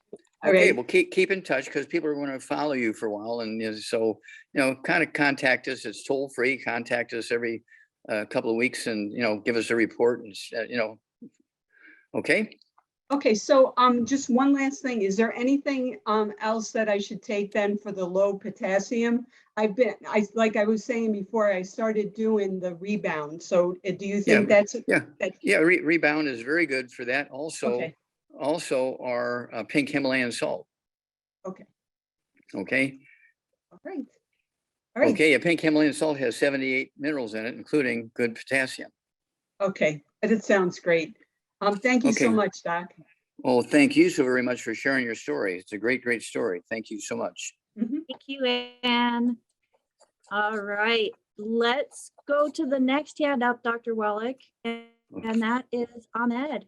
All Okay, right. well, keep in touch because people are going to follow you for a while. And so, kind of contact us. It's toll free. Contact us every couple of weeks and, give us a report and, okay. Okay, so just one last thing. Is there anything else that I should take then for the low potassium? Like I was saying before, I started doing the rebound. So do you think that's Rebound is very good for that. Also, okay? our pink Himalayan salt. Okay. Okay. All right. All right. Okay, a pink Himalayan salt has 78 minerals in it, including good potassium. Okay, it sounds great. Thank you so Okay. much, Doc. Well, thank you so very much for sharing your story. It's a great, great story. Thank you so much. Mhm. Thank you, Anne. All right, let's go to the next hand up, Dr. Wallach, and that is Ahmed.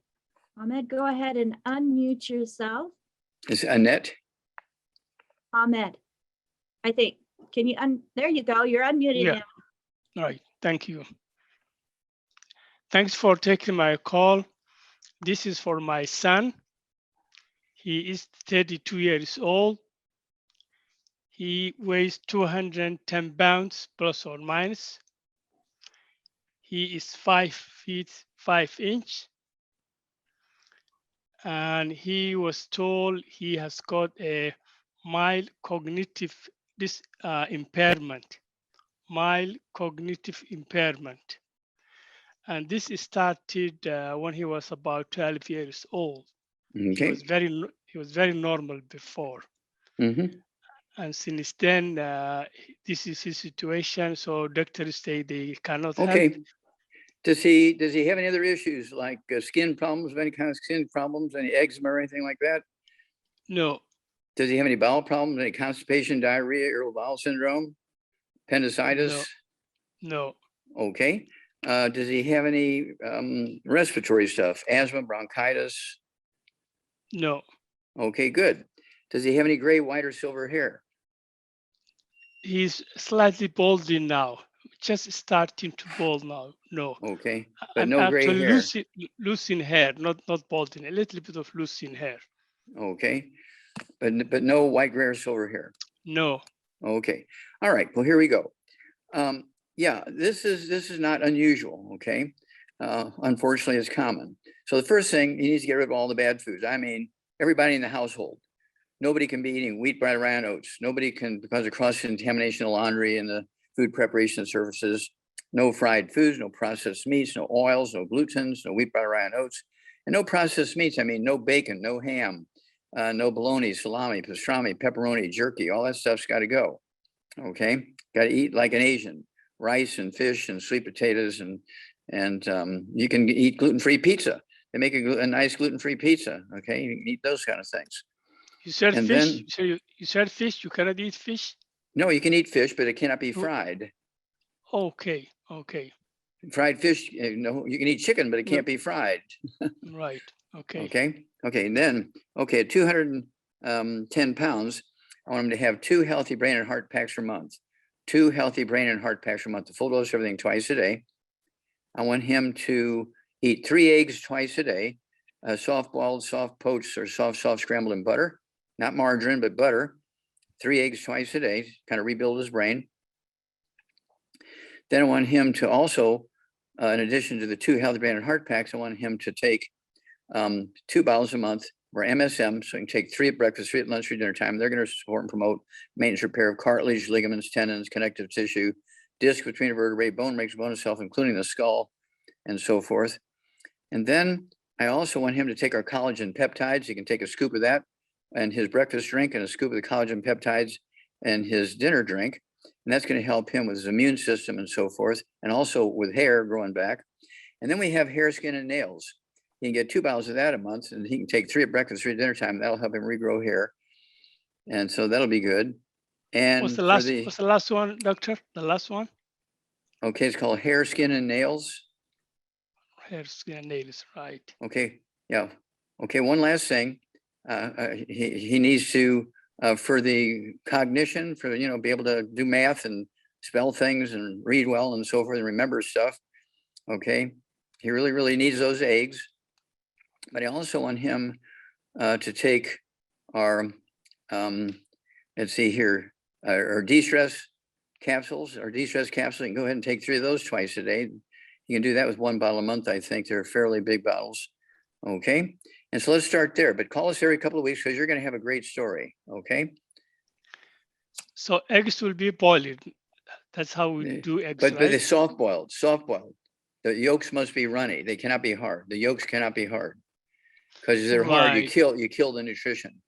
Ahmed, go ahead and unmute yourself. Is Annette? Ahmed, I think. Can you there you go. You're unmuted Yeah. now. All right, thank you. Thanks for taking my call. This is for my son. He is 32 years old. He weighs 210 pounds plus or minus. He is 5 feet 5 inches. And he was told he has got a mild cognitive impairment. Mild cognitive impairment. And this started when he was about 12 years old. Okay. He was very normal before. Mm-hmm. And since then, this is his situation. So doctors say they cannot Okay. help. Does he have any other issues like skin problems, any kind of skin problems, any eczema or anything like that? No. Does he have any bowel problems, any constipation, diarrhea, irritable bowel syndrome, appendicitis? No. Okay. Does he have any respiratory stuff, asthma, bronchitis? No. Okay, good. Does he have any gray, white, or silver hair? He's slightly balding now. Just starting to bald now. No. Okay, but I'm no gray actually hair. losing hair, not balding. A little bit of losing hair. Okay, but no white, gray, or silver hair. No. Okay. All right. Well, here we go. Yeah, this is not unusual. Okay. Unfortunately, it's common. So the first thing, he needs to get rid of all the bad foods. I mean, everybody in the household. Nobody can be eating wheat, bran, rye, oats. Nobody can, because of cross-contamination of laundry and the food preparation services. no fried foods, no processed meats, no oils, no glutens, no wheat, butter, rye, and oats. And no processed meats, I mean, no bacon, no ham, no bologna, salami, pastrami, pepperoni, jerky, all that stuff's got to go. Okay, got to eat like an Asian, rice and fish and sweet potatoes, and you can eat gluten-free pizza. They make a nice gluten-free pizza. Okay, you can eat those kind of things. You said And fish. then- So you said fish. You cannot eat fish. No, you can eat fish, but it cannot be Oh. fried. Okay. Okay. Fried fish, no, you can eat chicken, but it can't be fried. Right. Okay. Okay. Okay. And then, okay, at 210 pounds, I want him to have 2 healthy brain and heart packs per month. 2 healthy brain and heart packs per month, the full dose of everything twice a day. I want him to eat 3 eggs twice a day, soft boiled, soft poached, or soft scrambled in butter, not margarine, but butter. 3 eggs twice a day, kind of rebuild his brain. Then I want him to also, in addition to the 2 healthy brain and heart packs, I want him to take 2 bottles a month or MSM. So he can take 3 at breakfast, 3 at lunch, 3 dinner time. They're going to support and promote maintenance repair of cartilage, ligaments, tendons, connective tissue, disc between the vertebrae, bone makes bone itself, including the skull, and so forth. And then I also want him to take our collagen peptides. He can take a scoop of that and his breakfast drink and a scoop of the collagen peptides and his dinner drink. And that's going to help him with his immune system and so forth, and also with hair growing back. And then we have hair, skin, and nails. He can get 2 bottles of that a month, and he can take 3 at breakfast, 3 at dinner time. That'll help him regrow hair. And so that'll be good. And What's the for last one, doctor? The last one? okay, it's called hair, skin, and nails. Hair, skin, and nails. Right. Okay, yeah. Okay, one last thing. He needs to, for the cognition, for, be able to do math and spell things and read well and so forth and remember stuff. Okay, he really, really needs those eggs. But I also want him to take our, let's see here, our de-stress capsules. Our de-stress capsules, you can go ahead and take 3 of those twice a day. You can do that with 1 bottle a month, I think. They're fairly big bottles. Okay, and so let's start there. But call us every couple of weeks because you're going to have a great story. Okay. So eggs will be boiled. That's how we do eggs, But right? they're soft boiled. The yolks must be runny. They cannot be hard. The yolks cannot be hard. Because if they're hard, Right. you kill the nutrition.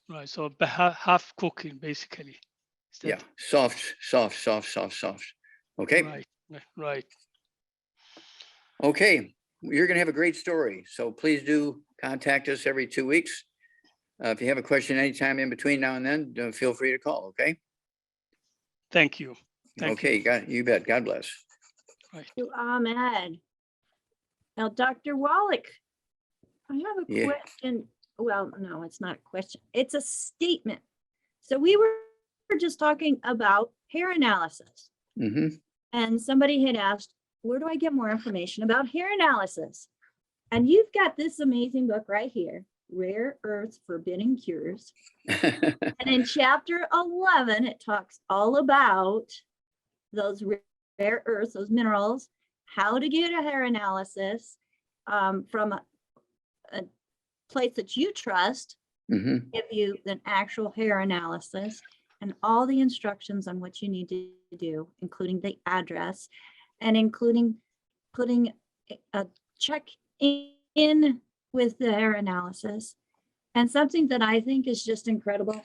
Right. So half cooking, basically. Is that- Yeah, soft. Okay. Right. Right. Okay, you're going to have a great story. So please do contact us every 2 weeks. If you have a question anytime in between now and then, feel free to call. Okay. Thank you. Thank Okay, you. you bet. God bless. Thank you, Ahmed. Now, Dr. Wallach, I have a Yeah. question. Well, no, it's not a question. It's a statement. So we were just talking about hair analysis, Hmm. and somebody had asked, where do I get more information about hair analysis? And you've got this amazing book right here, Rare Earths Forbidden Cures. And in chapter 11, it talks all about those rare earths, those minerals, how to get a hair analysis from a place that you trust, Hmm. give you an actual hair analysis and all the instructions on what you need to do, including the address and including putting a check in with the hair analysis. And something that I think is just incredible.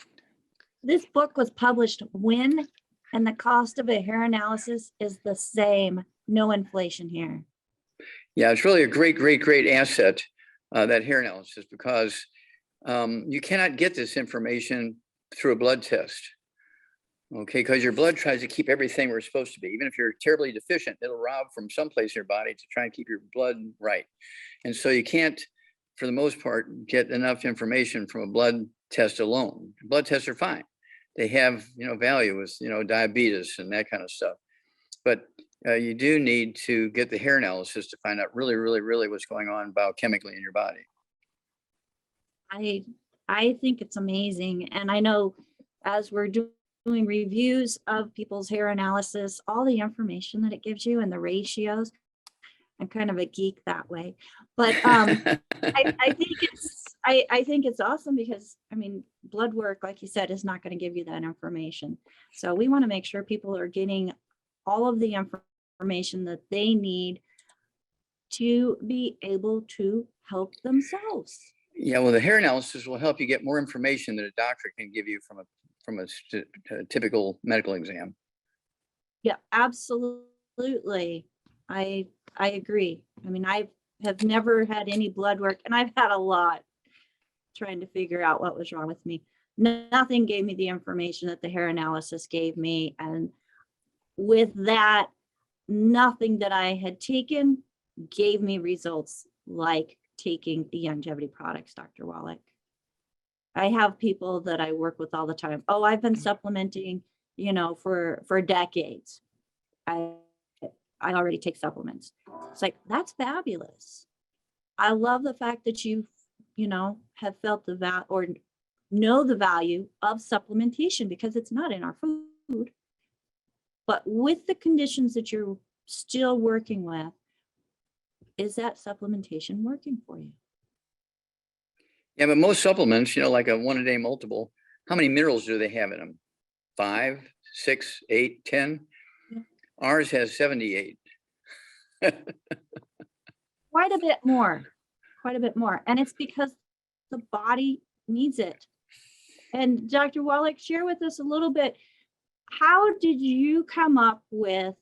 This book was published when, and the cost of a hair analysis is the same. No inflation here. Yeah, it's really a great asset, that hair analysis, because you cannot get this information through a blood test. Okay, because your blood tries to keep everything where it's supposed to be. Even if you're terribly deficient, it'll rob from someplace in your body to try and keep your blood right. And so you can't, for the most part, get enough information from a blood test alone. Blood tests are fine. They have, value with, diabetes and that kind of stuff. But you do need to get the hair analysis to find out really what's going on biochemically in your body. I think it's amazing. And I know as we're doing reviews of people's hair analysis, all the information that it gives you and the ratios, I'm kind of a geek that way. But I think it's awesome because, blood work, like you said, is not going to give you that information. So we want to make sure people are getting all of the information that they need to be able to help themselves. Yeah, well, the hair analysis will help you get more information that a doctor can give you from a typical medical exam. Yeah, absolutely. I agree. I mean, I have never had any blood work, and I've had a lot trying to figure out what was wrong with me. Nothing gave me the information that the hair analysis gave me. And with that, nothing that I had taken gave me results like taking the longevity products, Dr. Wallach. I have people that I work with all the time. Oh, I've been supplementing, for decades. I already take supplements. It's like, that's fabulous. I love the fact that you have felt the value or know the value of supplementation, because it's not in our food. But with the conditions that you're still working with, is that supplementation working for you? Yeah, but most supplements, like a 1-a-day multiple, how many minerals do they have in them? 5, 6, 8, 10? Yeah. Ours has 78. Quite a bit more. And it's because the body needs it. And Dr. Wallach, share with us a little bit, how did you come up with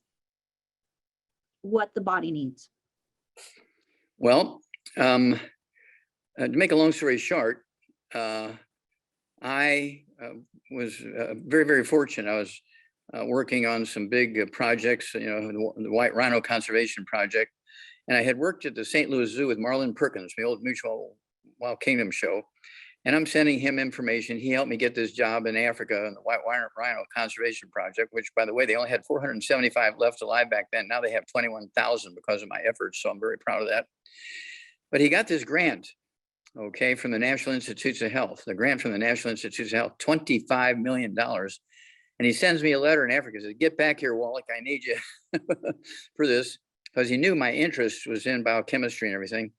what the body needs? Well, to make a long story short, I was very, very fortunate. I was working on some big projects, the White Rhino Conservation Project. And I had worked at the St. Louis Zoo with Marlon Perkins, the old Mutual Wild Kingdom show. And I'm sending him information. He helped me get this job in Africa in the White Rhino Conservation Project, which, by the way, they only had 475 left alive back then. Now they have 21,000 because of my efforts. So I'm very proud of that. But he got this grant, okay, from the National Institutes of Health, the grant from the National Institutes of Health, $25 million. And he sends me a letter in Africa, says, get back here, Wallach, I need you for this, because he knew my interest was in biochemistry and everything.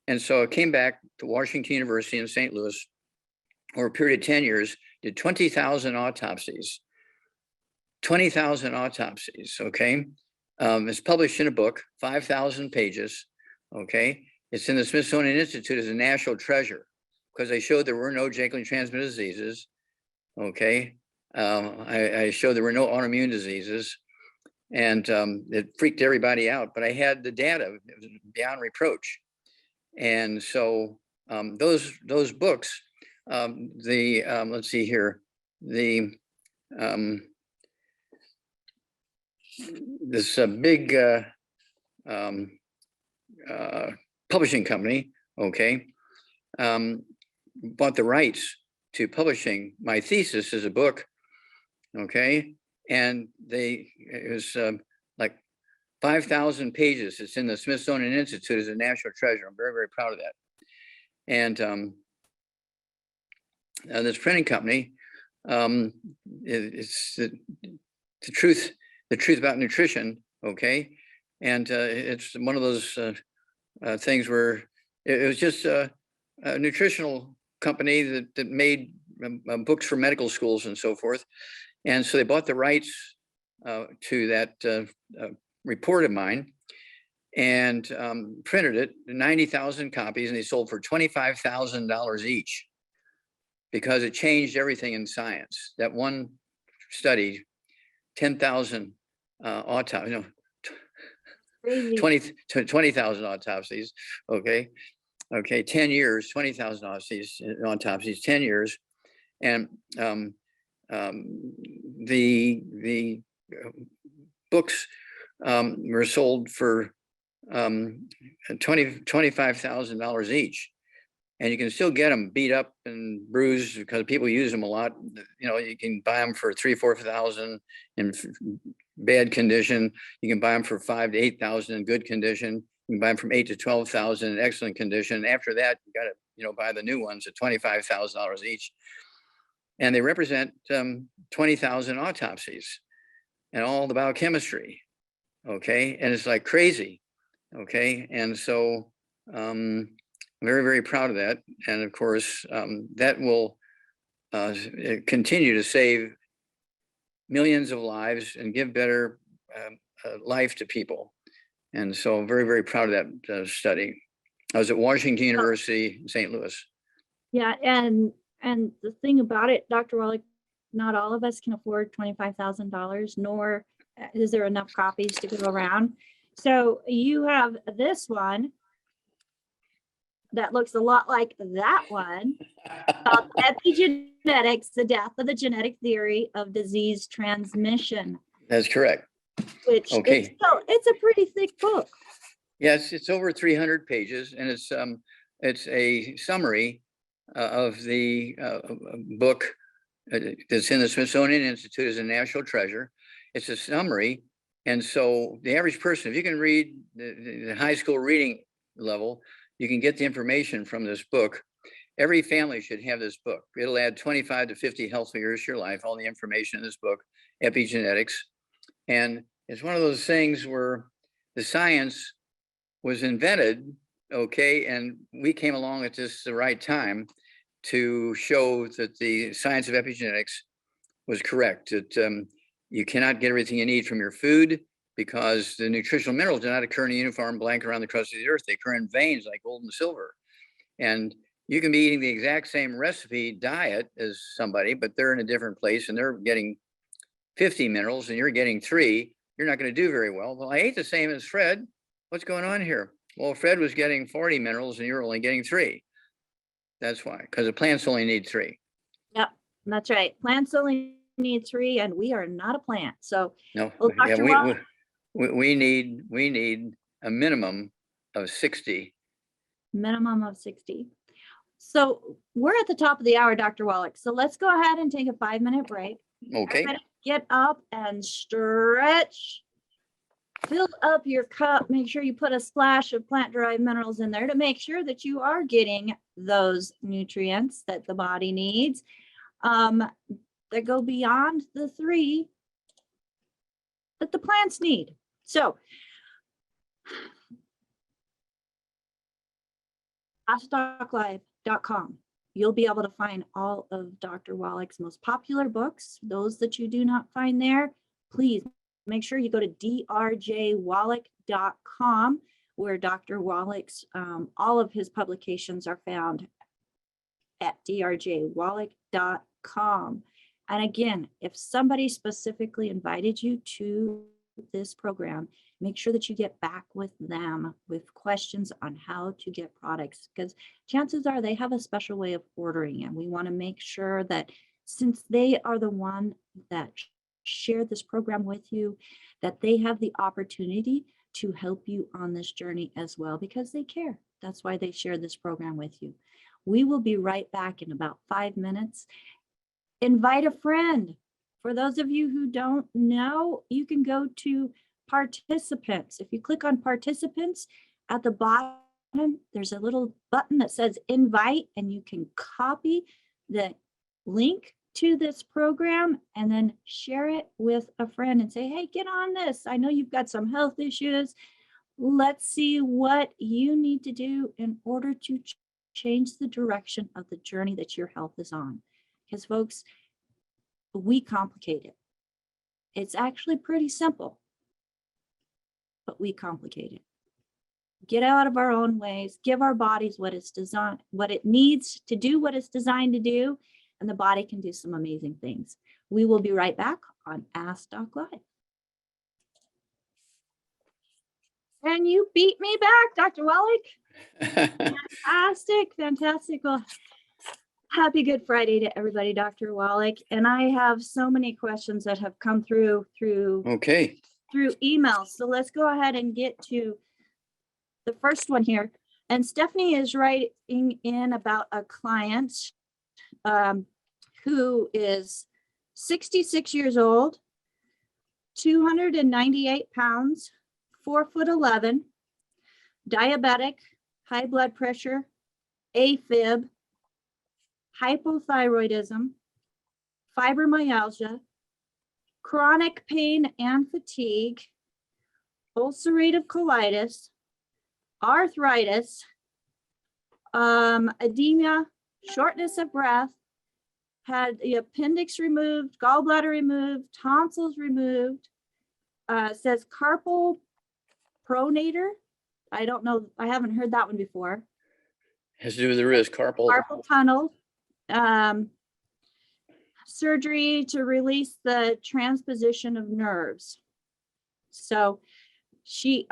And so I came back to Washington University in St. Louis over a period of 10 years, did 20,000 autopsies. 20,000 autopsies, okay? It's published in a book, 5,000 pages, okay? It's in the Smithsonian Institute as a national treasure because I showed there were no genetically transmitted diseases, okay? I showed there were no autoimmune diseases, and it freaked everybody out, but I had the data. It was beyond reproach. And so those books, let's see here, this big publishing company, okay, bought the rights to publishing my thesis as a book, okay, and it was like 5,000 pages. It's in the Smithsonian Institute as a national treasure. I'm very, very proud of that. And this printing company, it's the truth about nutrition, okay? And it's one of those things where it was just a nutritional company that made books for medical schools and so forth. And so they bought the rights to that report of mine and printed it, 90,000 copies, and they sold for $25,000 each because it changed everything in science. That one study, 10,000 autopsies, 20,000 autopsies, okay, 10 years, 20,000 autopsies, 10 years, and the books were sold for $25,000 each, and you can still get them beat up and bruised because people use them a lot. You can buy them for $3,000 to $4,000 in bad condition. You can buy them for $5,000 to $8,000 in good condition. You can buy them from $8,000 to $12,000 in excellent condition. After that, you got to buy the new ones at $25,000 each, and they represent 20,000 autopsies and all the biochemistry. Okay, and it's like crazy. Okay, and so I'm very, very proud of that. And of course, that will continue to save millions of lives and give better life to people. And so very, very proud of that study. I was at Washington University in St. Louis. Yeah, and the thing about it, Dr. Wallach, not all of us can afford $25,000, nor is there enough copies to go around. So you have this one that looks a lot like that one, called Epigenics, the Death of the Genetic Theory of Disease Transmission, That's correct. which Okay. it's a pretty thick book. Yes, it's over 300 pages, and it's a summary of the book that's in the Smithsonian Institute as a national treasure. It's a summary, and so the average person, if you can read the high school reading level, you can get the information from this book. Every family should have this book. It'll add 25 to 50 healthy years to your life, all the information in this book, Epigenetics. And it's one of those things where the science was invented, okay, and we came along at just the right time to show that the science of epigenetics was correct, that you cannot get everything you need from your food because the nutritional minerals do not occur in a uniform blanket around the crust of the earth. They occur in veins like gold and silver. And you can be eating the exact same recipe diet as somebody, but they're in a different place and they're getting 50 minerals and you're getting 3. You're not going to do very well. Well, I ate the same as Fred. What's going on here? Well, Fred was getting 40 minerals and you're only getting 3. That's why, because the plants only need 3. Yep, that's right. Plants only need 3, and we are not a plant. So, No, well, yeah, Dr. Wallach, we need a minimum of 60. minimum of 60. So we're at the top of the hour, Dr. Wallach. So let's go ahead and take a 5-minute break. Okay. Everybody get up and stretch. Fill up your cup. Make sure you put a splash of plant-derived minerals in there to make sure that you are getting those nutrients that the body needs that go beyond the 3 that the plants need. So, AskDocLive.com. You'll be able to find all of Dr. Wallach's most popular books. Those that you do not find there, please make sure you go to drjwallach.com, where Dr. Wallach's, all of his publications are found at drjwallach.com. And again, if somebody specifically invited you to this program, make sure that you get back with them with questions on how to get products, because chances are they have a special way of ordering, and we want to make sure that since they are the one that share this program with you, that they have the opportunity to help you on this journey as well, because they care. That's why they share this program with you. We will be right back in about 5 minutes. Invite a friend. For those of you who don't know, you can go to participants. If you click on participants at the bottom, there's a little button that says invite, and you can copy the link to this program and then share it with a friend and say, hey, get on this. I know you've got some health issues. Let's see what you need to do in order to change the direction of the journey that your health is on. Because folks, we complicate it. It's actually pretty simple, but we complicate it. Get out of our own ways, give our bodies what it's designed, what it needs to do, what it's designed to do, and the body can do some amazing things. We will be right back on Ask Doc Live. And you beat me back, Dr. Wallach. Fantastic. Well, happy Good Friday to everybody, Dr. Wallach. And I have so many questions that have come through Okay. through email. So let's go ahead and get to the first one here. And Stephanie is writing in about a client who is 66 years old, 298 pounds, 4'11", diabetic, high blood pressure, AFib, hypothyroidism, fibromyalgia, chronic pain and fatigue, ulcerative colitis, arthritis, edema, shortness of breath, had the appendix removed, gallbladder removed, tonsils removed, says carpal pronator. I don't know. I haven't heard that one before. Has to do with the wrist, carpal. Carpal tunnel. Surgery to release the transposition of nerves. So she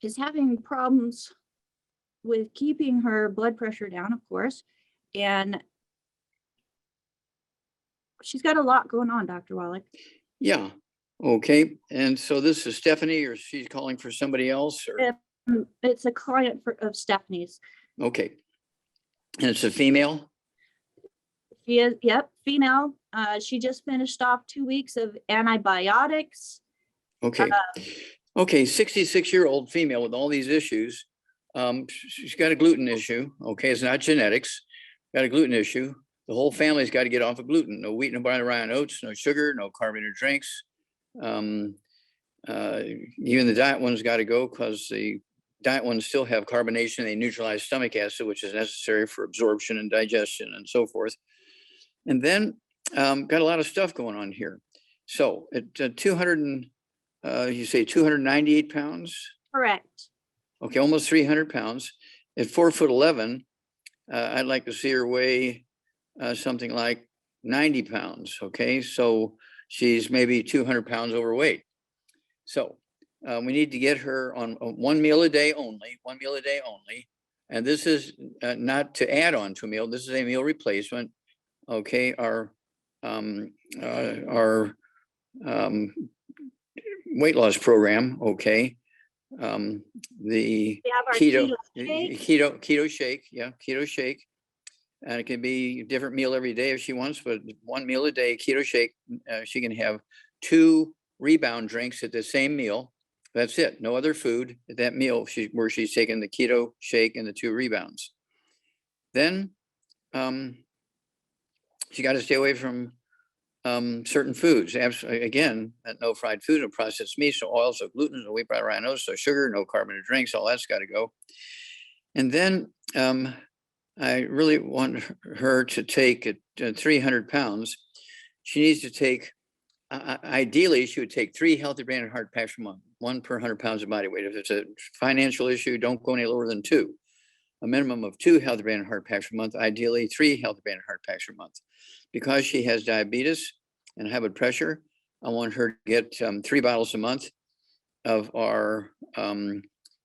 is having problems with keeping her blood pressure down, of course, and she's got a lot going on, Dr. Wallach. Yeah. Okay. And so this is Stephanie, or she's calling for somebody else? Or? It's a client of Stephanie's. Okay. And it's a female? She is, yep, female. She just finished off 2 weeks of antibiotics. Okay. Okay. 66-year-old female with all these issues. She's got a gluten issue. Okay. It's not genetics. Got a gluten issue. The whole family's got to get off of gluten. No wheat, no barley, rye, and oats, no sugar, no carbonated drinks. Even the diet ones got to go because the diet ones still have carbonation. They neutralize stomach acid, which is necessary for absorption and digestion and so forth. And then got a lot of stuff going on here. So at 200 and you say 298 pounds? Correct. Okay, almost 300 pounds. At 4'11", I'd like to see her weigh something like 90 pounds. Okay, so she's maybe 200 pounds overweight. So we need to get her on one meal a day only, And this is not to add on to a meal. This is a meal replacement. Okay, our weight loss program. Okay, the We have our keto shake. keto shake, and it can be a different meal every day if she wants, but one meal a day, keto shake. She can have 2 rebound drinks at the same meal. That's it. No other food at that meal. Where she's taking the keto shake and the 2 rebounds. Then she got to stay away from certain foods. Again, no fried food, no processed meats, no oils, no gluten, no wheat, barley, rye, no sugar, no carbonated drinks. All that's got to go. And then I really want her to take at 300 pounds. She needs to take. Ideally, she would take 3 healthy brain and heart packs per month, 1 per 100 pounds of body weight. If it's a financial issue, don't go any lower than 2. A minimum of 2 healthy brain and heart packs per month, ideally 3 healthy brain and heart packs per month. Because she has diabetes and high blood pressure, I want her to get 3 bottles a month of our,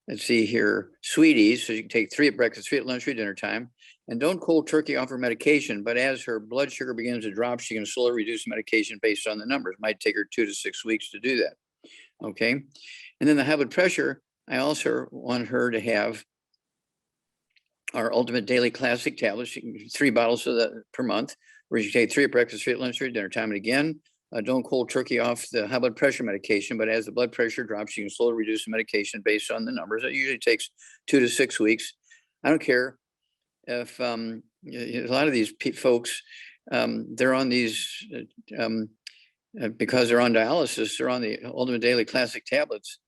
let's see here, sweeties. So you can take 3 at breakfast, 3 at lunch, 3 at dinner time. And don't cold turkey off her medication, but as her blood sugar begins to drop, she can slowly reduce medication based on the numbers. It might take her 2 to 6 weeks to do that. Okay. And then the high blood pressure, I also want her to have our ultimate daily classic tablets. She can get 3 bottles of that per month, where you take 3 at breakfast, 3 at lunch, 3 at dinner time. And again, don't cold turkey off the high blood pressure medication, but as the blood pressure drops, you can slowly reduce the medication based on the numbers. It usually takes 2 to 6 weeks. I don't care if a lot of these folks, they're on these, because they're on dialysis, they're on the ultimate daily classic tablets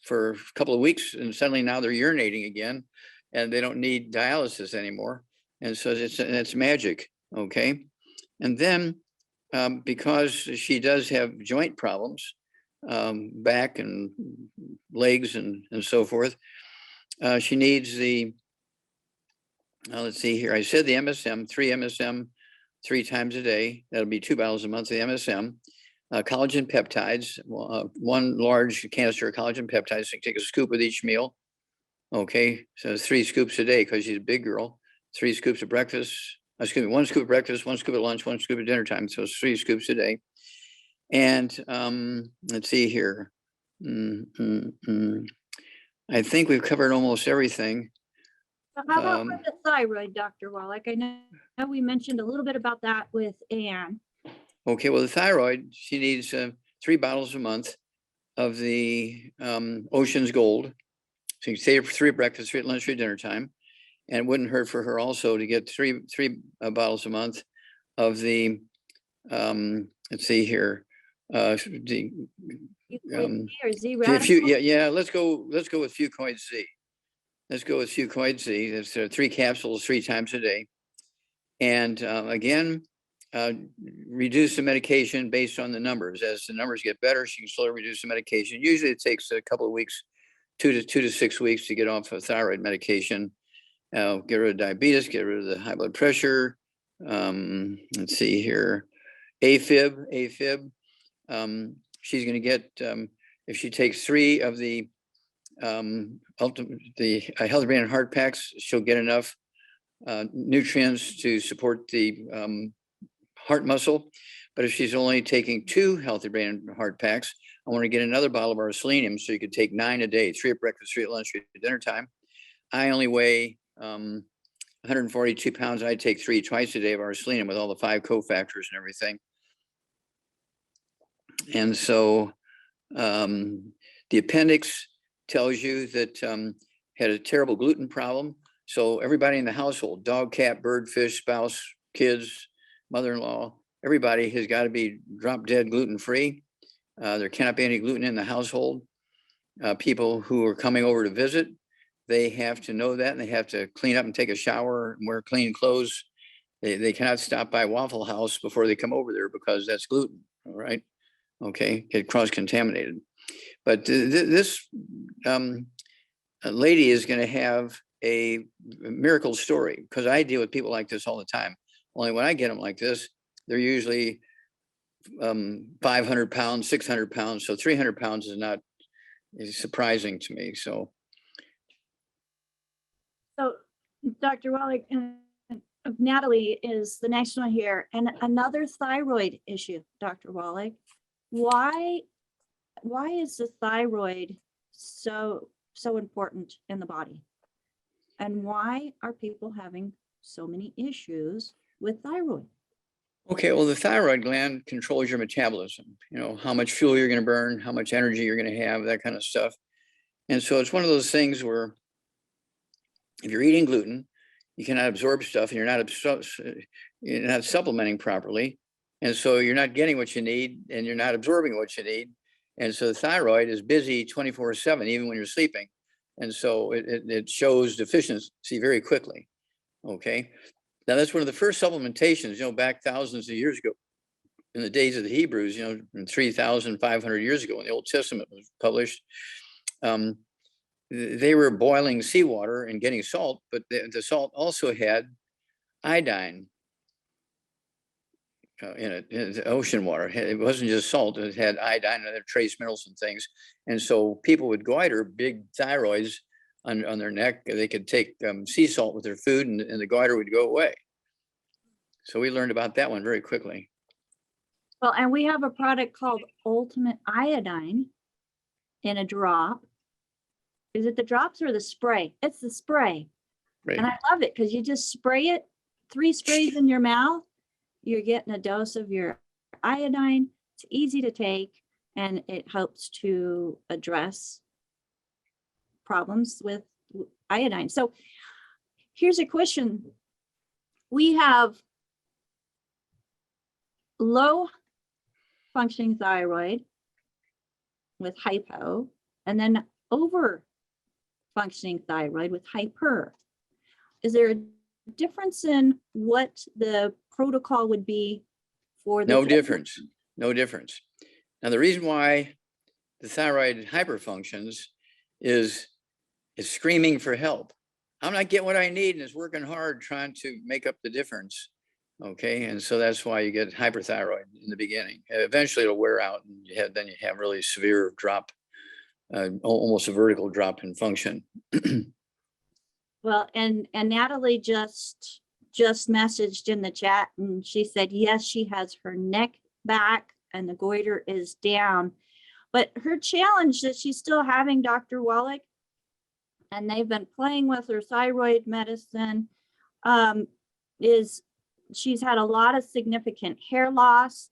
for a couple of weeks, and suddenly now they're urinating again, and they don't need dialysis anymore. And so it's magic. Okay. And then because she does have joint problems, back and legs and so forth, she needs the, let's see here. I said the MSM, 3 MSM 3 times a day. That'll be 2 bottles a month of the MSM. Collagen peptides, 1 large canister of collagen peptides. So you can take a scoop with each meal. Okay, so 3 scoops a day because she's a big girl. 3 scoops at breakfast. Excuse me, 1 scoop at breakfast, 1 scoop at lunch, 1 scoop at dinner time. So it's 3 scoops a day. And let's see here. I think we've covered almost everything. How about with the thyroid, Dr. Wallach? I know we mentioned a little bit about that with Anne. Okay, well, the thyroid, she needs 3 bottles a month of the Ocean's Gold. So you can say 3 at breakfast, 3 at lunch, 3 at dinner time. And it wouldn't hurt for her also to get 3 bottles a month of the, let's see here, the or Z let's go with Fucoid Z. Let's go with Fucoid Z. That's 3 capsules 3 times a day. And again, reduce the medication based on the numbers. As the numbers get better, she can slowly reduce the medication. Usually it takes a couple of weeks, 2 to 6 weeks to get off of thyroid medication. Get rid of diabetes, get rid of the high blood pressure. Let's see here, AFib. She's going to get, if she takes 3 of the healthy brain and heart packs, she'll get enough nutrients to support the heart muscle. But if she's only taking 2 healthy brain and heart packs, I want to get another bottle of our selenium, so you could take 9 a day, 3 at breakfast, 3 at lunch, 3 at dinner time. I only weigh 142 pounds. I take 3 twice a day of our selenium with all the 5 cofactors and everything. And so the appendix tells you that had a terrible gluten problem. So everybody in the household, dog, cat, bird, fish, spouse, kids, mother-in-law, everybody has got to be drop dead gluten-free. There cannot be any gluten in the household. People who are coming over to visit, they have to know that, and they have to clean up and take a shower and wear clean clothes. They cannot stop by Waffle House before they come over there, because that's gluten, all right? Okay, get cross-contaminated. But this lady is going to have a miracle story, because I deal with people like this all the time. Only when I get them like this, they're usually 500 pounds, 600 pounds. So 300 pounds is not surprising to me. So Dr. Wallach, Natalie is the next one here, and another thyroid issue, Dr. Wallach. Why is the thyroid so important in the body? And why are people having so many issues with thyroid? okay, well, the thyroid gland controls your metabolism, you know, how much fuel you're going to burn, how much energy you're going to have, that kind of stuff. And so it's one of those things where if you're eating gluten, you cannot absorb stuff, and you're not supplementing properly. And so you're not getting what you need, and you're not absorbing what you need. And so the thyroid is busy 24/7, even when you're sleeping. And so it shows deficiency very quickly. Okay. Now that's one of the first supplementations, you know, back thousands of years ago, in the days of the Hebrews, you know, 3,500 years ago, when the Old Testament was published. They were boiling seawater and getting salt, but the salt also had iodine in it, in ocean water. It wasn't just salt, it had iodine and other trace minerals and things. And so people with goiter, big thyroids on their neck, they could take sea salt with their food, and the goiter would go away. So we learned about that one very quickly. Well, and we have a product called Ultimate Iodine in a drop. Is it the drops or the spray? It's the spray. Right. And I love it because you just spray it, 3 sprays in your mouth. You're getting a dose of your iodine. It's easy to take, and it helps to address problems with iodine. So here's a question. We have low functioning thyroid with hypo, and then over functioning thyroid with hyper. Is there a difference in what the protocol would be for the No difference. No difference. Now, the reason why the thyroid hyperfunctions is it's screaming for help. I'm not getting what I need, and it's working hard trying to make up the difference. Okay, and so that's why you get hyperthyroid in the beginning. Eventually, it'll wear out, and then you have really severe drop, almost a vertical drop in function. Well, and Natalie just messaged in the chat, and she said, yes, she has her neck back and the goiter is down. But her challenge that she's still having, Dr. Wallach, and they've been playing with her thyroid medicine, is she's had a lot of significant hair loss,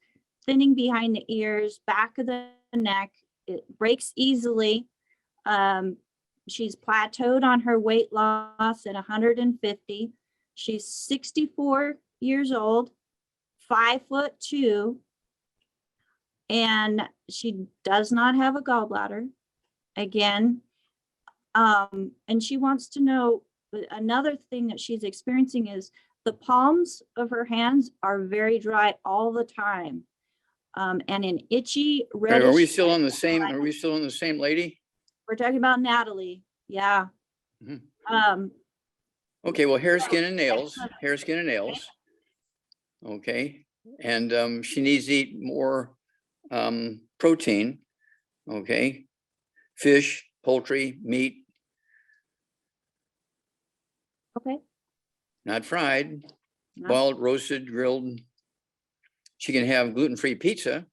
thinning behind the ears, back of the neck. It breaks easily. She's plateaued on her weight loss at 150. She's 64 years old, 5'2", and she does not have a gallbladder. Again, and she wants to know, another thing that she's experiencing is The palms of her hands are very dry all the time. And an itchy reddish. Are we still on the same, are we still on the same lady? We're talking about Natalie. Yeah. Mhm. Okay, well, hair, skin and nails, hair, skin and nails. Okay, and she needs to eat more protein. Okay, fish, poultry, meat, Okay. not fried, No. boiled, roasted, grilled. She can have gluten-free pizza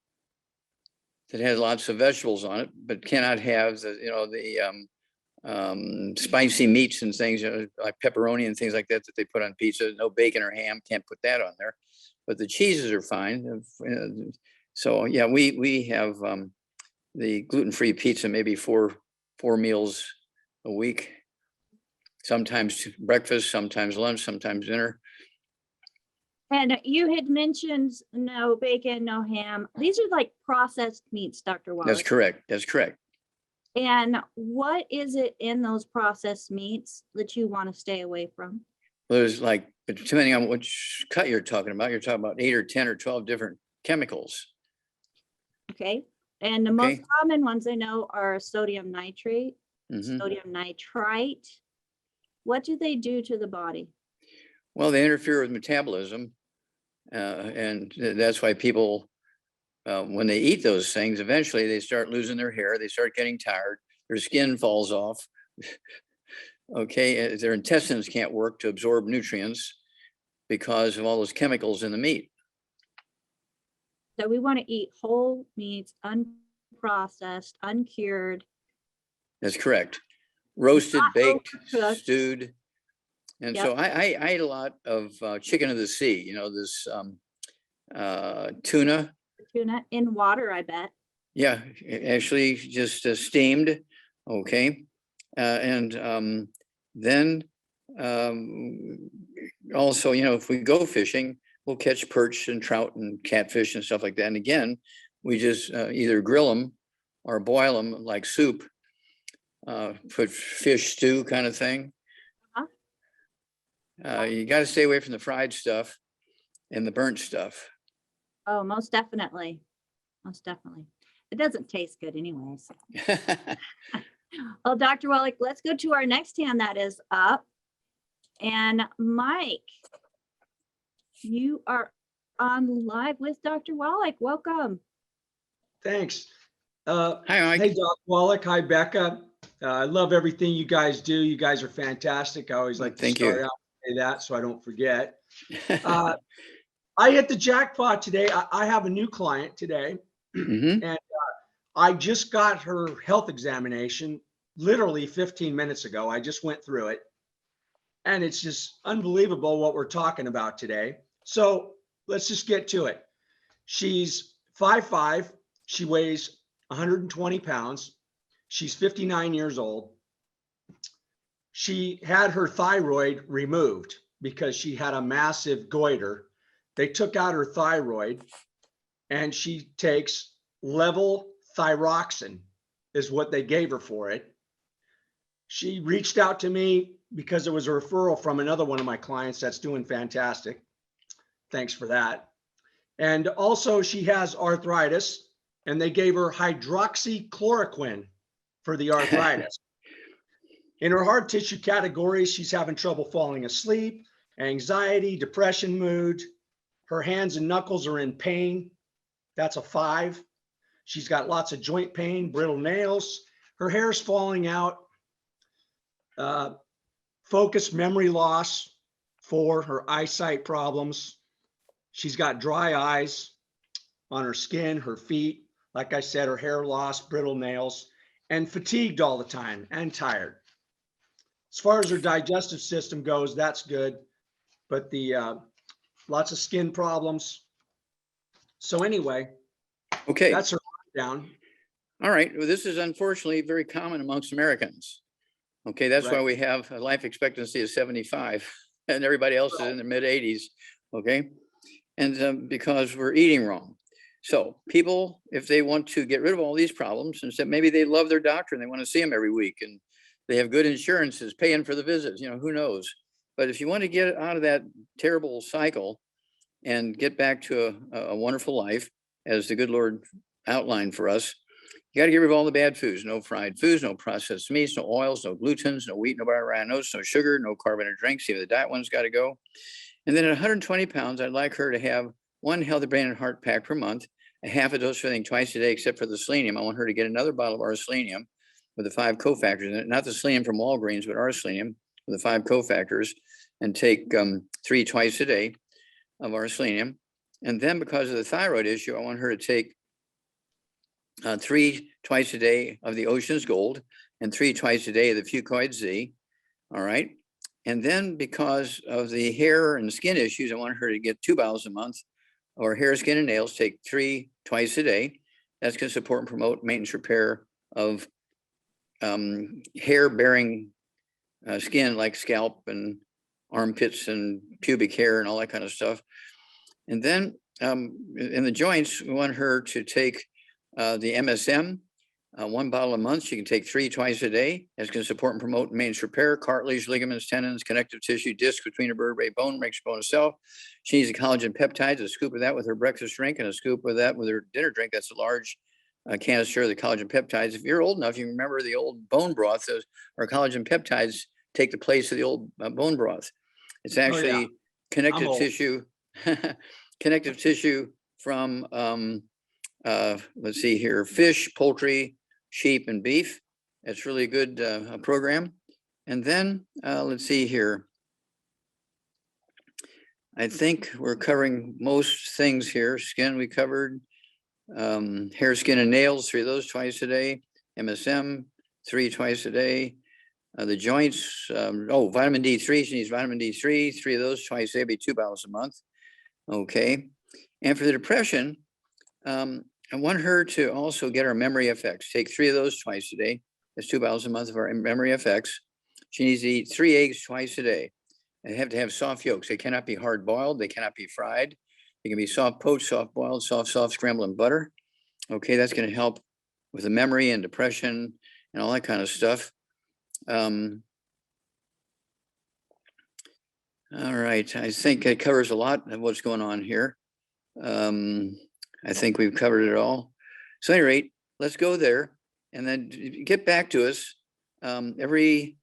that has lots of vegetables on it, but cannot have the, you know, the spicy meats and things, you know, like pepperoni and things like that that they put on pizza. No bacon or ham, can't put that on there. But the cheeses are fine. So yeah, we have the gluten-free pizza maybe four meals a week. Sometimes breakfast, sometimes lunch, sometimes dinner. And you had mentioned no bacon, no ham. These are like processed meats, Dr. Wallach. That's correct. That's correct. And what is it in those processed meats that you want to stay away from? There's like, depending on which cut you're talking about 8 or 10 or 12 different chemicals. Okay. And the most common ones I know are sodium nitrate, sodium nitrite. What do they do to the body? Well, they interfere with metabolism. And that's why people, when they eat those things, eventually they start losing their hair, they start getting tired, their skin falls off. Okay, their intestines can't work to absorb nutrients because of all those chemicals in the meat. So we want to eat whole meats, unprocessed, uncured. That's correct. Roasted, baked, overcooked. stewed. And so I ate a lot of chicken of the sea, you know, this tuna. Tuna in water, I bet. Yeah, actually just steamed. Okay. And then also, you know, if we go fishing, we'll catch perch and trout and catfish and stuff like that. And again, we just either grill them or boil them like soup, put fish stew kind of thing. You got to stay away from the fried stuff and the burnt stuff. Oh, most definitely. Most definitely. It doesn't taste good anyways. Well, Dr. Wallach, let's go to our next hand that is up. And Mike, you are on live with Dr. Wallach. Welcome. Thanks. Hi, Mike. Hey, Doc Wallach. Hi, Becca. I love everything you guys do. You guys are fantastic. I always like to start out and say that so I don't forget. I hit the jackpot today. I have a new client today. And I just got her health examination literally 15 minutes ago. I just went through it. And it's just unbelievable what we're talking about today. So let's just get to it. She's 5'5". She weighs 120 pounds. She's 59 years old. She had her thyroid removed because she had a massive goiter. They took out her thyroid and she takes level thyroxine is what they gave her for it. She reached out to me because it was a referral from another one of my clients that's doing fantastic. Thanks for that. And also she has arthritis and they gave her hydroxychloroquine for the arthritis. In her hard tissue category, she's having trouble falling asleep, anxiety, depression, mood. Her hands and knuckles are in pain. That's a 5. She's got lots of joint pain, brittle nails. Her hair's falling out. Focus memory loss, 4, her eyesight problems. She's got dry eyes on her skin, her feet. Like I said, her hair loss, brittle nails, and fatigued all the time and tired. As far as her digestive system goes, that's good. But the lots of skin problems. So anyway, Okay. that's her down. All right. Well, this is unfortunately very common amongst Americans. Okay. That's why we have a life expectancy of 75 and everybody else is in the mid 80s. Okay. And because we're eating wrong. So people, if they want to get rid of all these problems, instead, maybe they love their doctor and they want to see him every week and they have good insurances paying for the visits, you know, who knows? But if you want to get out of that terrible cycle and get back to a wonderful life, as the good Lord outlined for us, you got to get rid of all the bad foods. No fried foods, no processed meats, no oils, no glutens, no wheat, no bioranos, no sugar, no carbonated drinks. Even the diet one's got to go. And then at 120 pounds, I'd like her to have 1 healthy brain and heart pack per month, a half a dose of everything twice a day, except for the selenium. I want her to get another bottle of our selenium with the 5 cofactors in it, not the selenium from Walgreens, but our selenium with the 5 cofactors, and take 3 twice a day of our selenium. And then because of the thyroid issue, I want her to take 3 twice a day of the Ocean's Gold and 3 twice a day of the Fucoid Z. All right. And then because of the hair and skin issues, I want her to get 2 bottles a month, or hair, skin, and nails, take 3 twice a day. That's going to support and promote maintenance repair of hair bearing skin, like scalp and armpits and pubic hair and all that kind of stuff. And then in the joints, we want her to take the MSM, 1 bottle a month. She can take 3 twice a day. That's going to support and promote maintenance repair, cartilage, ligaments, tendons, connective tissue, disc between her vertebrae bone, makes bone itself. She needs a collagen peptides, a scoop of that with her breakfast drink and a scoop of that with her dinner drink. That's a large canister of the collagen peptides. If you're old enough, you remember the old bone broth. Those are collagen peptides take the place of the old bone broth. It's actually connective tissue, connective tissue from, let's see here, fish, poultry, sheep, and beef. It's really a good program. And then let's see here. I think we're covering most things here. Skin we covered, hair, skin, and nails, 3 of those twice a day. MSM, 3 twice a day. The joints, vitamin D3, she needs vitamin D3, 3 of those twice a day, be 2 bottles a month. Okay. And for the depression, I want her to also get our memory effects. Take 3 of those twice a day. That's 2 bottles a month of our memory effects. She needs to eat 3 eggs twice a day. They have to have soft yolks. They cannot be hard boiled. They cannot be fried. They can be soft poached, soft boiled, soft scrambled in butter. Okay, that's going to help with the memory and depression and all that kind of stuff. All right, I think it covers a lot of what's going on here. I think we've covered it all. So at any rate, let's go there and then get back to us every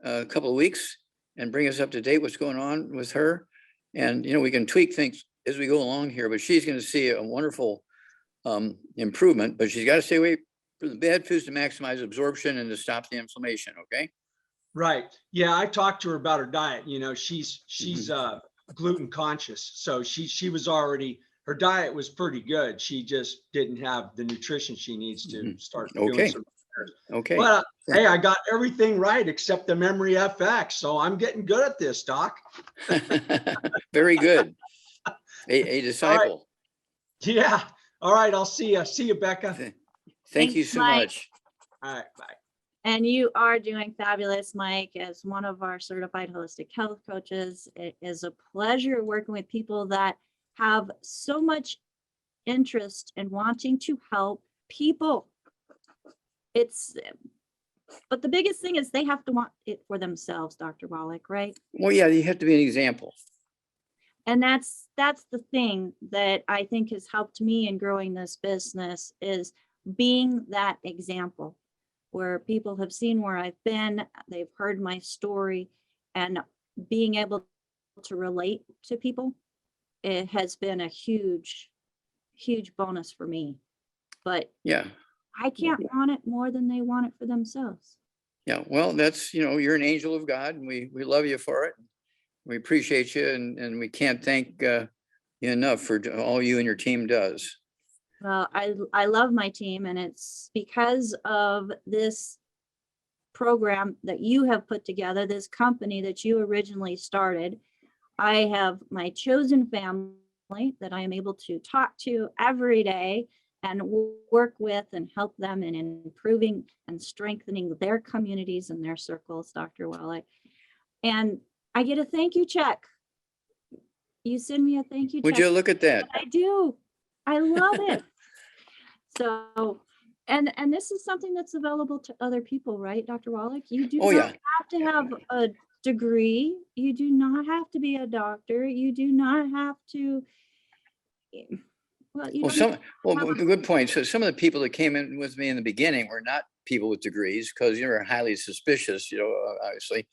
couple of weeks and bring us up to date what's going on with her. And, we can tweak things as we go along here, but she's going to see a wonderful improvement, but she's got to stay away from the bad foods to maximize absorption and to stop the inflammation. Okay. Right. Yeah. I talked to her about her diet. She's gluten conscious. So she was already, her diet was pretty good. She just didn't have the nutrition she needs to start doing some. Okay. But hey, I got everything right except the memory FX. So I'm getting good at this, Doc. Very good. A disciple. Right. Yeah. All right. I'll see you. See you, Becca. Thank you Thanks, so Mike. much. All right. Bye. And you are doing fabulous, Mike, as one of our certified holistic health coaches. It is a pleasure working with people that have so much interest in wanting to help people. But the biggest thing is they have to want it for themselves, Dr. Wallach, right? Well, yeah, you have to be an example. And that's the thing that I think has helped me in growing this business, is being that example where people have seen where I've been, they've heard my story, and being able to relate to people, it has been a huge, huge bonus for me. But Yeah. I can't want it more than they want it for themselves. Yeah. Well, that's, you're an angel of God, and we love you for it. We appreciate you, and we can't thank you enough for all you and your team does. Well, I love my team, and it's because of this program that you have put together, this company that you originally started. I have my chosen family that I am able to talk to every day and work with and help them in improving and strengthening their communities and their circles, Dr. Wallach. And I get a thank you check. You send me a thank you check. Would you look at that? I do. I love it. So, and this is something that's available to other people, right, Dr. Wallach? You do not have to have degree. You do not have to be a doctor. You do not have to, well, you Well, don't good point. So some of the people that came in with me in the beginning were not people with degrees because you're highly suspicious, obviously.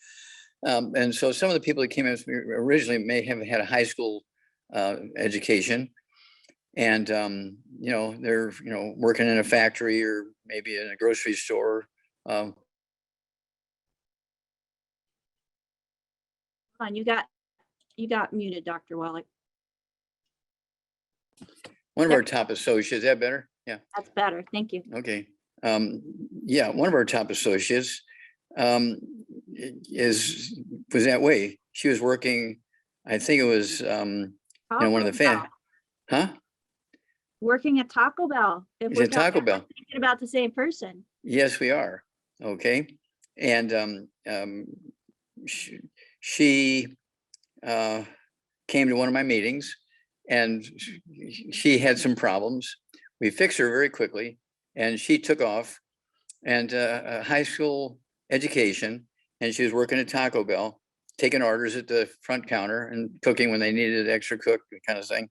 And so some of the people that came in with me originally may have had a high school education, and they're working in a factory or maybe in a grocery store. you got muted, Dr. Wallach. One of Yep. our top associates. Is that better? Yeah. That's better. Thank you. Okay. Yeah, one of our top associates was that way. She was working, I think it was one of the Taco Bell. huh? Working at Taco Bell. If Is we're it Taco Bell? thinking about the same person. Yes, we are. Okay. And she came to one of my meetings, and she had some problems. We fixed her very quickly, and she took off, and a high school education, and she was working at Taco Bell, taking orders at the front counter and cooking when they needed extra cook, kind of thing.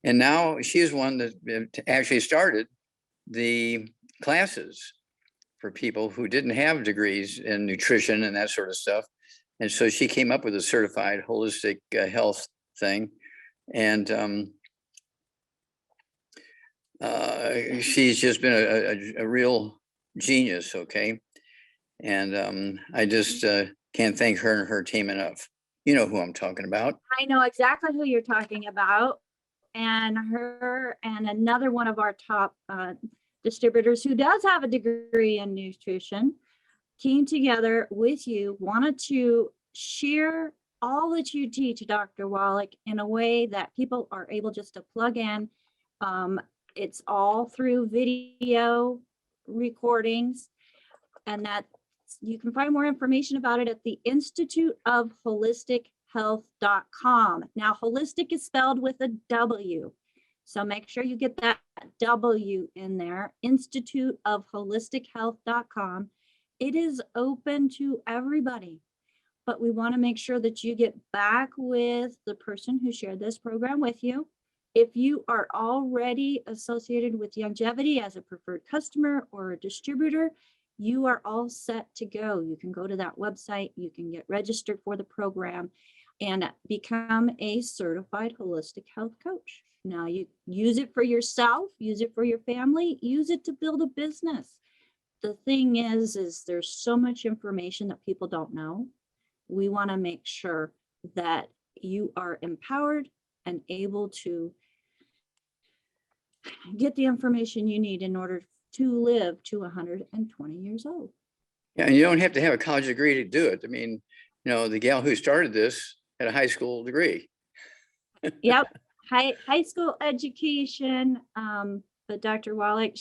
And now she's one that actually started the classes for people who didn't have degrees in nutrition and that sort of stuff. And so she came up with a certified holistic health thing. And she's just been a real genius, okay? And I just can't thank her and her team enough. You know who I'm talking about. I know exactly who you're talking about. And her and another one of our top distributors who does have a degree in nutrition came together with you, wanted to share all that you teach, Dr. Wallach, in a way that people are able just to plug in. It's all through video recordings, and that you can find more information about it at the Institute of Holistic Health.com. Now, holistic is spelled with a W, so make sure you get that W in there. Institute of Holistic Health.com. It is open to everybody, but we want to make sure that you get back with the person who shared this program with you. If you are already associated with Longevity as a preferred customer or a distributor, you are all set to go. You can go to that website, you can get registered for the program and become a certified holistic health coach. Now, you use it for yourself, use it for your family, use it to build a business. The thing is there's so much information that people don't know. We want to make sure that you are empowered and able to get the information you need in order to live to 120 years old. Yeah, and you don't have to have a college degree to do it. I mean, the gal who started this had a high school degree. Yep, high school education. But Dr. Wallach,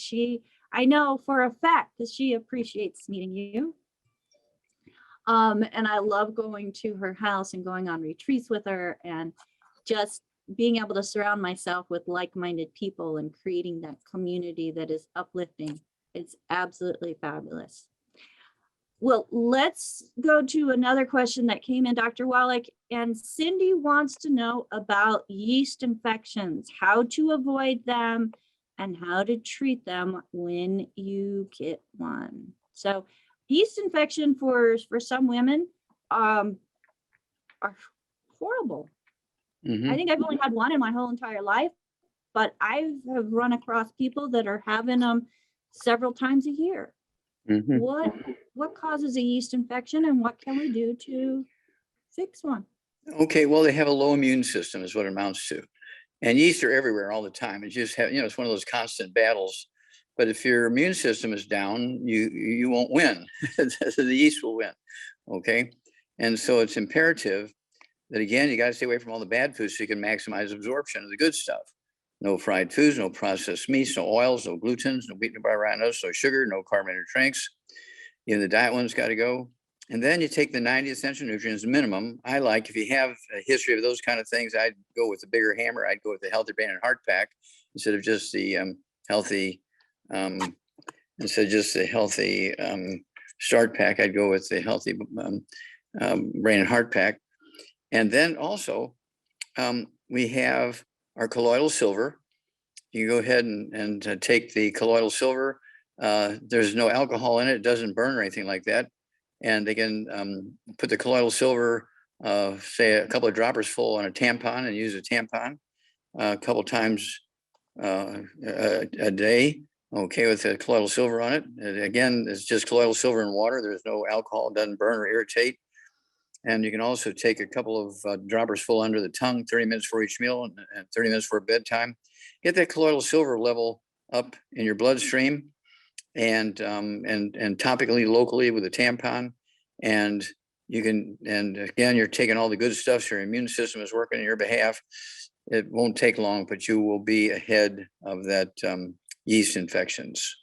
I know for a fact that she appreciates meeting you. And I love going to her house and going on retreats with her and just being able to surround myself with like-minded people and creating that community that is uplifting. It's absolutely fabulous. Well, let's go to another question that came in, Dr. Wallach, and Cindy wants to know about yeast infections, how to avoid them and how to treat them when you get one. So yeast infection for some women are horrible. Mhm. I think I've only had one in my whole entire life, but I have run across people that are having them several times a year. Mhm. What causes a yeast infection and what can we do to fix one? Okay, well, they have a low immune system is what it amounts to. And yeast are everywhere all the time. It just it's one of those constant battles. But if your immune system is down, you won't win. The yeast will win. Okay. And so it's imperative that, again, you got to stay away from all the bad foods so you can maximize absorption of the good stuff. No fried foods, no processed meats, no oils, no glutens, no wheat, no bioranos, no sugar, no carbonated drinks. The diet one's got to go. And then you take the 90 essential nutrients minimum. I like, if you have a history of those kind of things, I'd go with the bigger hammer. I'd go with the Healthy Brain and Heart Pack instead of just the healthy start pack. I'd go with the healthy brain and heart pack. And then also we have our colloidal silver. You go ahead and take the colloidal silver. There's no alcohol in it. It doesn't burn or anything like that. And they can put the colloidal silver, say a couple of droppers full on a tampon and use a tampon a couple times a day. Okay, with the colloidal silver on it. And again, it's just colloidal silver and water. There's no alcohol, it doesn't burn or irritate. And you can also take a couple of droppers full under the tongue, 30 minutes for each meal and 30 minutes for bedtime. Get that colloidal silver level up in your bloodstream and topically, locally with a tampon. And you can, and again, you're taking all the good stuff, so your immune system is working on your behalf. It won't take long, but you will be ahead of that yeast infections.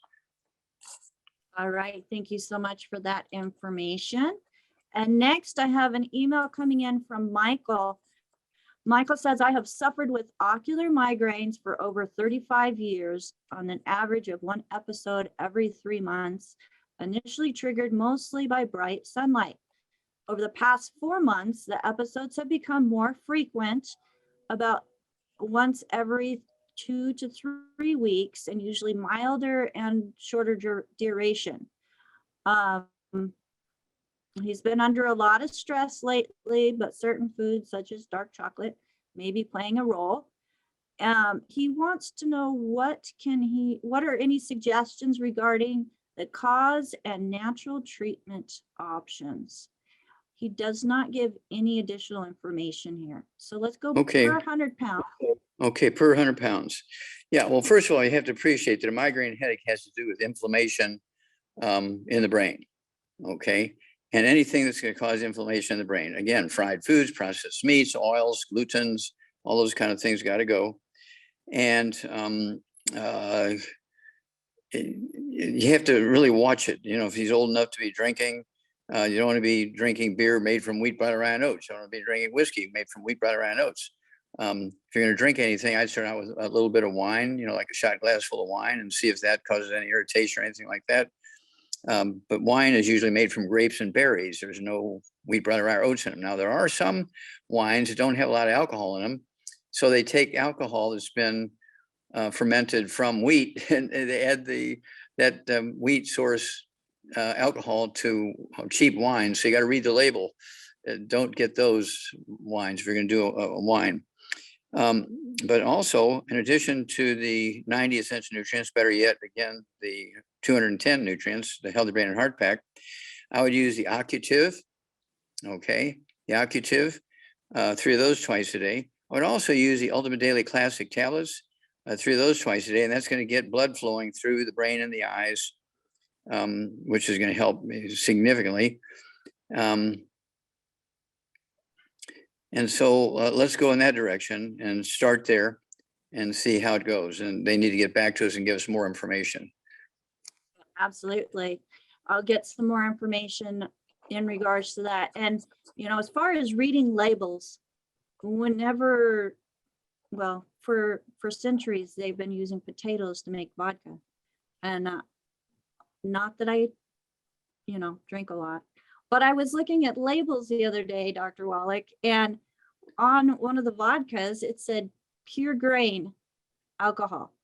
All right, thank you so much for that information. And next I have an email coming in from Michael. Michael says, I have suffered with ocular migraines for over 35 years on an average of 1 episode every 3 months, initially triggered mostly by bright sunlight. Over the past 4 months, the episodes have become more frequent, about once every 2 to 3 weeks, and usually milder and shorter duration. He's been under a lot of stress lately, but certain foods such as dark chocolate may be playing a role. He wants to know what are any suggestions regarding the cause and natural treatment options. He does not give any additional information here. So let's go Okay. per 100 pounds. Okay, per 100 pounds. Yeah, well, first of all, you have to appreciate that a migraine headache has to do with inflammation in the brain. Okay. And anything that's going to cause inflammation in the brain, again, fried foods, processed meats, oils, glutens, all those kind of things got to go. And you have to really watch it. You know, if he's old enough to be drinking, you don't want to be drinking beer made from wheat, butter, rye, and oats. You don't want to be drinking whiskey made from wheat, butter, rye, and oats. If you're going to drink anything, I'd start out with a little bit of wine, you know, like a shot glass full of wine, and see if that causes any irritation or anything like that. But wine is usually made from grapes and berries. There's no wheat, butter, rye, or oats in them. Now, there are some wines that don't have a lot of alcohol in them. So they take alcohol that's been fermented from wheat, and they add that wheat source alcohol to cheap wine. So you got to read the label. Don't get those wines if you're going to do a wine. But also, in addition to the 90 essential nutrients, better yet, again, the 210 nutrients, the healthy brain and heart pack, I would use the Occutive. Okay, the Occutive, 3 of those twice a day. I would also use the Ultimate Daily Classic tablets, 3 of those twice a day, and that's going to get blood flowing through the brain and the eyes, which is going to help me significantly. And so let's go in that direction and start there and see how it goes. And they need to get back to us and give us more information. Absolutely. I'll get some more information in regards to that. And, you know, as far as reading labels, whenever, well, for centuries, they've been using potatoes to make vodka. And not that I, you know, drink a lot, but I was looking at labels the other day, Dr. Wallach, and on one of the vodkas, it said pure grain alcohol.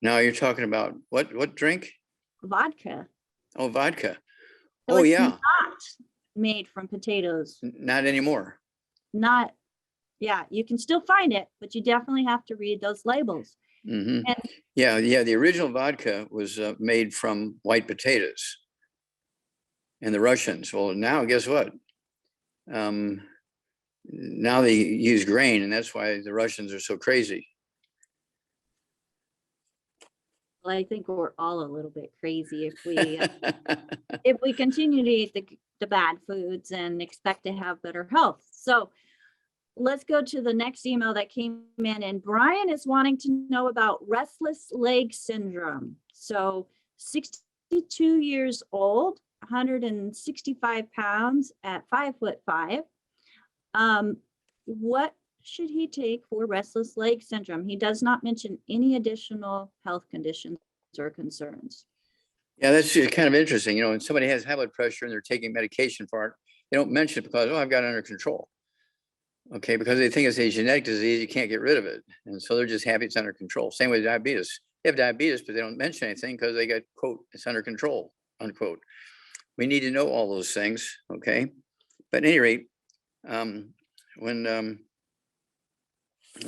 Now you're talking about what drink? Vodka. Oh, vodka. So Oh, it's yeah. not made from potatoes. Not anymore. Not, yeah, you can still find it, but you definitely have to read those labels. Mm-hmm. And Yeah. The original vodka was made from white potatoes. And the Russians, well, now guess what? Now they use grain, and that's why the Russians are so crazy. well, I think we're all a little bit crazy if we continue to eat the bad foods and expect to have better health. So let's go to the next email that came in, and Brian is wanting to know about restless leg syndrome. So 62 years old, 165 pounds at 5'5". What should he take for restless leg syndrome? He does not mention any additional health conditions or concerns. Yeah, that's just kind of interesting. You know, when somebody has high blood pressure and they're taking medication for it, They don't mention it because, oh, I've got it under control. Okay, because they think it's a genetic disease, you can't get rid of it. And so they're just happy it's under control. Same with diabetes. They have diabetes, but they don't mention anything because they got, quote, it's under control, unquote. We need to know all those things, okay? But at any rate, let's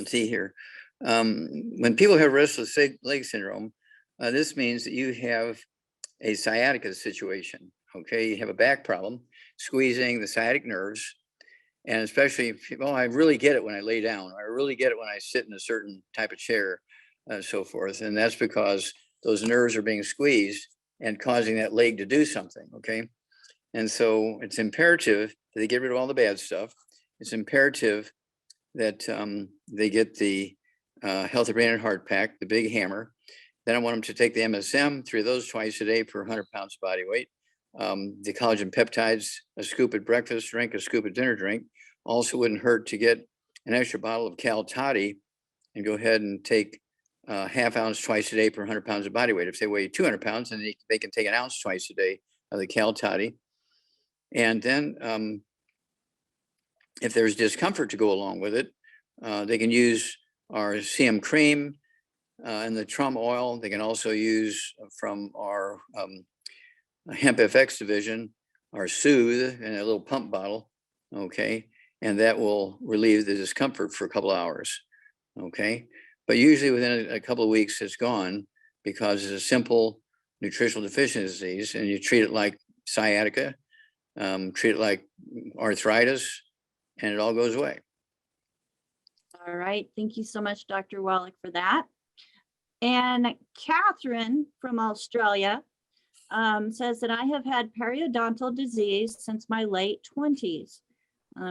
see here. When people have restless leg syndrome, this means that you have a sciatica situation, okay? You have a back problem, squeezing the sciatic nerves, and especially if, well, I really get it when I lay down. I really get it when I sit in a certain type of chair, so forth. And that's because those nerves are being squeezed and causing that leg to do something, okay? And so it's imperative that they get rid of all the bad stuff. It's imperative that they get the Healthy Brain and Heart Pack, the big hammer. Then I want them to take the MSM, 3 of those twice a day per 100 pounds of body weight. The collagen peptides, a scoop at breakfast, drink a scoop at dinner, drink. Also wouldn't hurt to get an extra bottle of Cal Toddy and go ahead and take ½ ounce twice a day per 100 pounds of body weight. If they weigh 200 pounds, then they can take an ounce twice a day of the Cal Toddy. And then if there's discomfort to go along with it, they can use our CM cream and the Trum oil. They can also use from our Hemp FX division, our Soothe in a little pump bottle, okay? And that will relieve the discomfort for a couple of hours, okay? But usually within a couple of weeks, it's gone because it's a simple nutritional deficiency disease, and you treat it like sciatica, treat it like arthritis, and it all goes away. All right. Thank you so much, Dr. Wallach, for that. And Catherine from Australia says that I have had periodontal disease since my late 20s.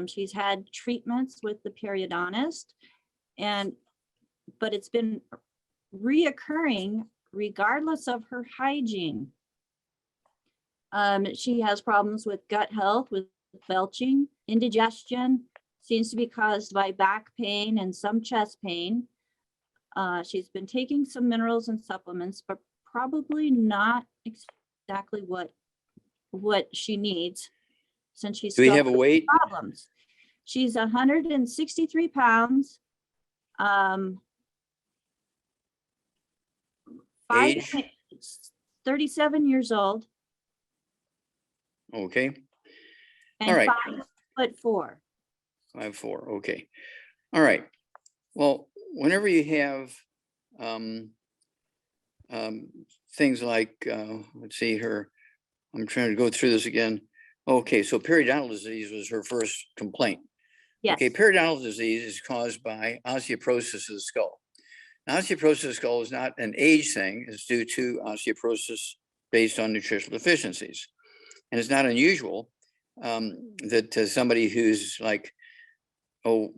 She's had treatments with the periodontist, but it's been reoccurring regardless of her hygiene. She has problems with gut health, with belching, indigestion, seems to be caused by back pain and some chest pain. She's been taking some minerals and supplements, but probably not exactly what she needs, since she's Do we still have a having weight? problems. She's 163 pounds. Age? 37 years old. Okay, And All right. 5'4". 5'4", okay. All right. Well, whenever you have things like, let's see here, I'm trying to go through this again. Okay, so periodontal disease was her first complaint. Yes. Okay, periodontal disease is caused by osteoporosis of the skull. Now, osteoporosis of the skull is not an age thing. It's due to osteoporosis based on nutritional deficiencies. And it's not unusual that somebody who's like,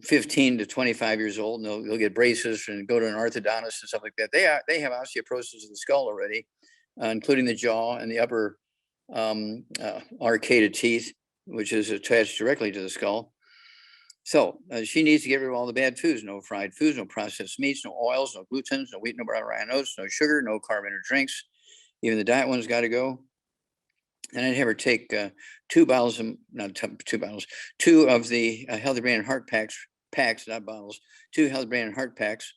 15 to 25 years old, and they'll get braces and go to an orthodontist and stuff like that. They have osteoporosis of the skull already, including the jaw and the upper arcade of teeth, which is attached directly to the skull. So she needs to get rid of all the bad foods: no fried foods, no processed meats, no oils, no glutens, no wheat, no brown rye oats, no sugar, no carbonated drinks. Even the diet one's got to go. And I'd have her take 2 bottles of, not 2 bottles, 2 of the Healthy Brain and Heart packs, not bottles, 2 Healthy Brain and Heart packs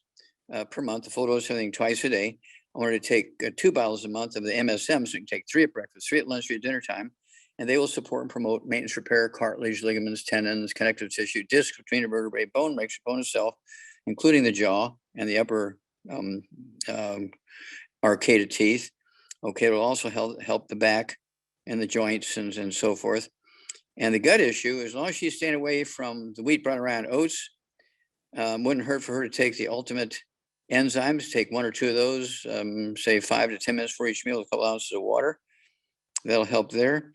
per month, the full dose, everything twice a day. I want her to take 2 bottles a month of the MSM, so you can take 3 at breakfast, 3 at lunch, 3 at dinner time, and they will support and promote maintenance, repair, cartilage, ligaments, tendons, connective tissue, discs between the vertebrae, bone, makes your bone itself, including the jaw and the upper arcade of teeth. Okay, it'll also help the back and the joints and so forth. And the gut issue, as long as she's staying away from the wheat, brown rye oats, wouldn't hurt for her to take the ultimate enzymes, take 1 or 2 of those, say 5 to 10 minutes for each meal, a couple ounces of water. That'll help there.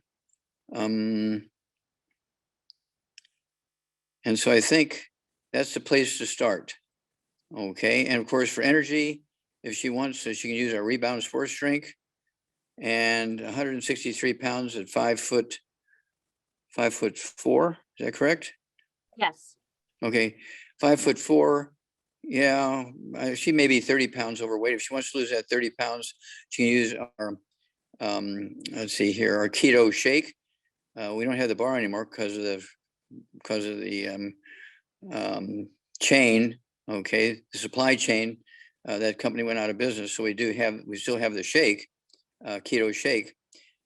And so I think that's the place to start. Okay, and of course for energy, if she wants, so she can use our Rebound Sports Drink. And 163 pounds at 5'4". Is that correct? Yes. Okay, 5'4". Yeah, she may be 30 pounds overweight. If she wants to lose that 30 pounds, she can use our, let's see here, our keto shake. We don't have the bar anymore because of the chain. Okay, the supply chain. That company went out of business, so we still have the shake, keto shake.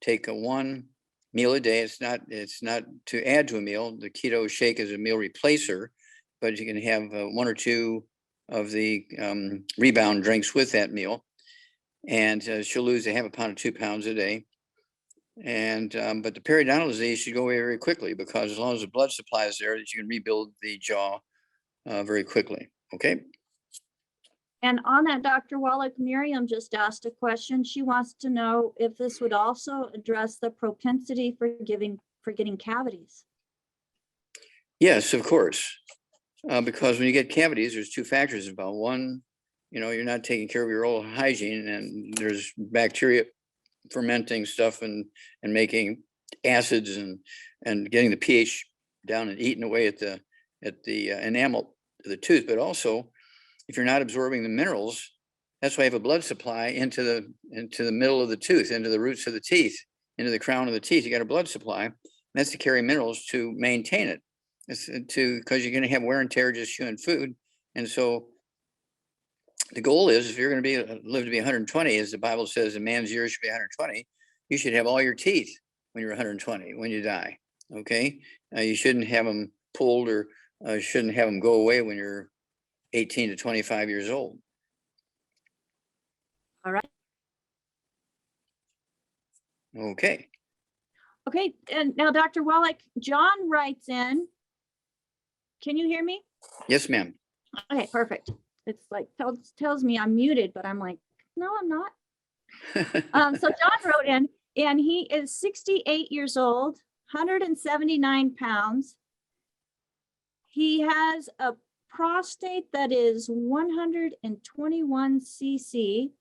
Take one meal a day. It's not to add to a meal. The keto shake is a meal replacer, but you can have 1 or 2 of the rebound drinks with that meal, and she'll lose a half a pound to 2 pounds a day. And but the periodontal disease should go away very quickly, because as long as the blood supply is there, that you can rebuild the jaw very quickly. Okay. And on that, Dr. Wallach, Miriam just asked a question. She wants to know if this would also address the propensity for getting cavities. Yes, of course. Because when you get cavities, there's 2 factors involved. One, you're not taking care of your oral hygiene, and there's bacteria fermenting stuff and making acids and getting the pH down and eating away at the enamel of the tooth. But also, if you're not absorbing the minerals, that's why you have a blood supply into the middle of the tooth, into the roots of the teeth, into the crown of the teeth. You got a blood supply, and that's to carry minerals to maintain it. It's because you're going to have wear and tear just chewing food. And so the goal is, if you're going to live to be 120, as the Bible says, a man's years should be 120, you should have all your teeth when you're 120, when you die. Okay. You shouldn't have them pulled, or shouldn't have them go away when you're 18 to 25 years old. All right. Okay. Okay. And now, Dr. Wallach, John writes in. Can you hear me? Yes, ma'am. Okay, perfect. It's like tells me I'm muted, but I'm like, no, I'm not. So John wrote in, and he is 68 years old, 179 pounds. He has a prostate that is 121 cc.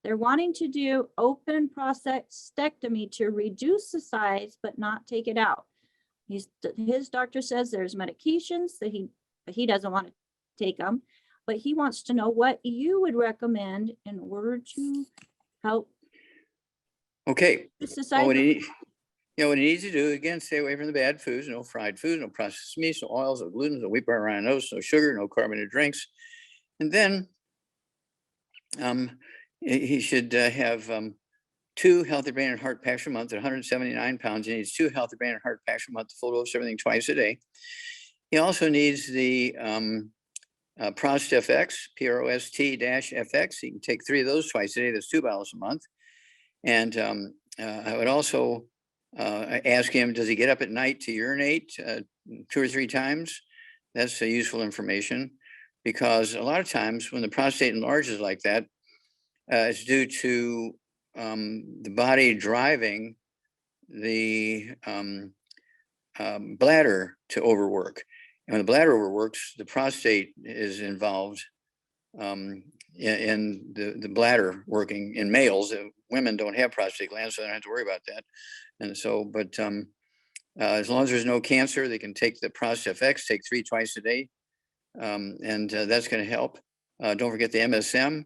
They're wanting to do open prostatectomy to reduce the size, but not take it out. His doctor says there's medications that he doesn't want to take them, but he wants to know what you would recommend in order to help. Okay. Well, what he needs to do, again, stay away from the bad foods. No fried foods, no processed meats, no oils, no gluten, no wheat, bran, rhinos, no sugar, no carbonated drinks. And then he should have 2 healthy brain and heart packs a month at 179 pounds. He needs 2 healthy brain and heart packs a month to full dose everything twice a day. He also needs the Defects, PROST-FX. He can take 3 of those twice a day. That's 2 bottles a month. And I would also ask him, does he get up at night to urinate 2 or 3 times? That's useful information, because a lot of times when the prostate enlarges like that, it's due to the body driving the bladder to overwork. And when the bladder overworks, the prostate is involved in the bladder working in males. Women don't have prostate glands, so they don't have to worry about that. And so, but as long as there's no cancer, they can take the ProstFX, take 3 twice a day. And that's going to help. Don't forget the MSM.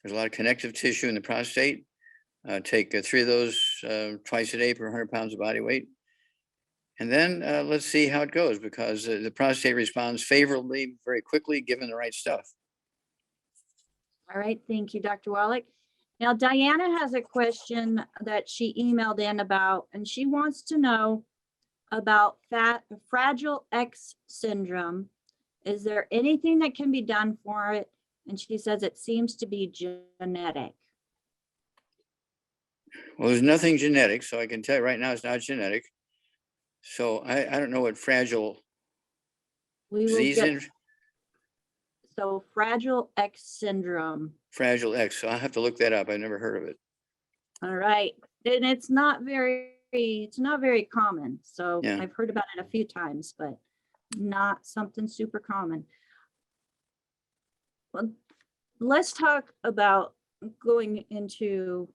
There's a lot of connective tissue in the prostate. Take 3 of those twice a day per 100 pounds of body weight. And then let's see how it goes, because the prostate responds favorably very quickly given the right stuff. All right, thank you, Dr. Wallach. Now, Diana has a question that she emailed in about, and she wants to know about Fragile X syndrome. Is there anything that can be done for it? And she says it seems to be genetic. Well, there's nothing genetic, so I can tell you right now it's not genetic. So I don't know what fragile disease is. So Fragile X syndrome. Fragile X. So I'll have to look that up. I've never heard of it. All right. And it's not very common. So Yeah. I've heard about it a few times, but not something super common. Well, let's talk about going into,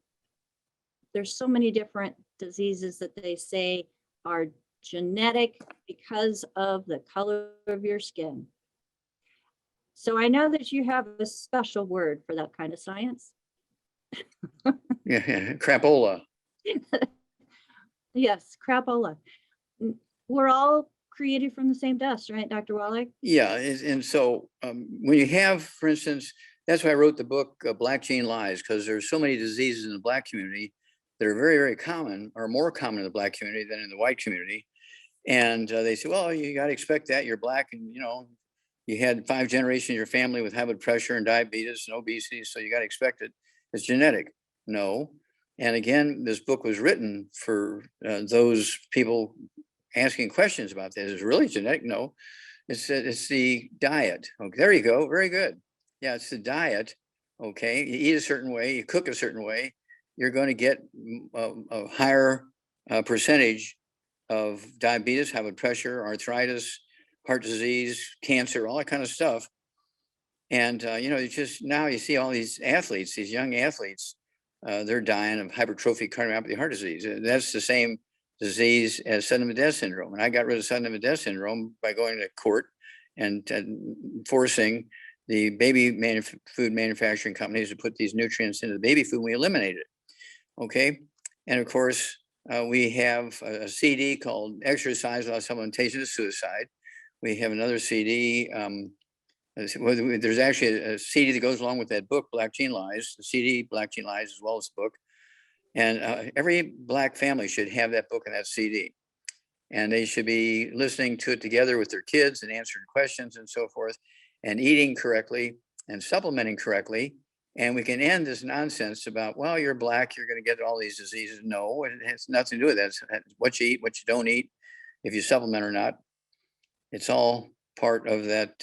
there's so many different diseases that they say are genetic because of the color of your skin. So I know that you have a special word for that kind of science. Yeah, crapola. Yes, crapola. We're all created from the same dust, right, Dr. Wallach? Yeah, and so when you have, for instance, that's why I wrote the book Black Gene Lies, because there's so many diseases in the Black community that are very, very common, or more common in the Black community than in the white community. And they say, well, you got to expect that. You're Black, and you had 5 generations of your family with high blood pressure and diabetes and obesity, so you got to expect it. It's genetic. No. And again, this book was written for those people asking questions about this. Is it really genetic? No. It's the diet. Okay, there you go. Very good. Yeah, it's the diet. Okay, you eat a certain way, you cook a certain way, you're going to get a higher percentage of diabetes, high blood pressure, arthritis, heart disease, cancer, all that kind of stuff. And you just now you see all these athletes, these young athletes, they're dying of hypertrophic cardiomyopathy, heart disease. That's the same disease as sudden death syndrome. And I got rid of sudden death syndrome by going to court and forcing the baby food manufacturing companies to put these nutrients into the baby food. We eliminated it. Okay. And of course, we have a CD called Exercise Without Supplementation to Suicide. We have another CD. There's actually a CD that goes along with that book, Black Gene Lies, the CD, Black Gene Lies, as well as the book. And every Black family should have that book and that CD. And they should be listening to it together with their kids and answering questions and so forth, and eating correctly and supplementing correctly. And we can end this nonsense about, well, you're Black, you're going to get all these diseases. No, it has nothing to do with that. It's what you eat, what you don't eat, if you supplement or not. It's all part of that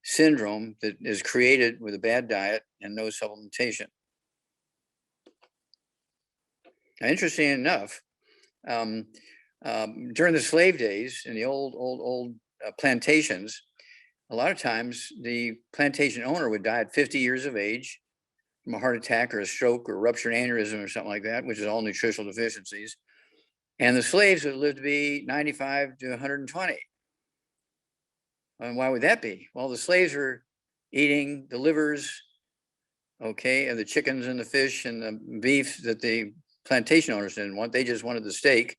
syndrome that is created with a bad diet and no supplementation. Now, interesting enough, during the slave days in the old plantations, a lot of times the plantation owner would die at 50 years of age from a heart attack or a stroke or ruptured aneurysm or something like that, which is all nutritional deficiencies. And the slaves would live to be 95 to 120. And why would that be? Well, the slaves were eating the livers, okay, and the chickens and the fish and the beef that the plantation owners didn't want. They just wanted the steak.